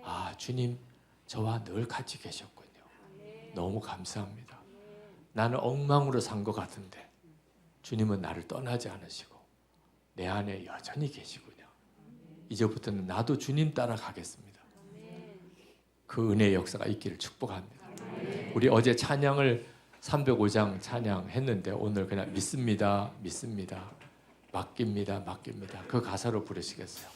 아 주님 저와 늘 같이 계셨군요. 너무 감사합니다. 나는 엉망으로 산 것 같은데 주님은 나를 떠나지 않으시고 내 안에 여전히 계시군요. 이제부터는 나도 주님 따라가겠습니다. 그 은혜의 역사가 있기를 축복합니다. 우리 어제 찬양을 305장 찬양했는데 오늘 그냥 믿습니다. 믿습니다. 맡깁니다. 맡깁니다. 그 가사로 부르시겠어요?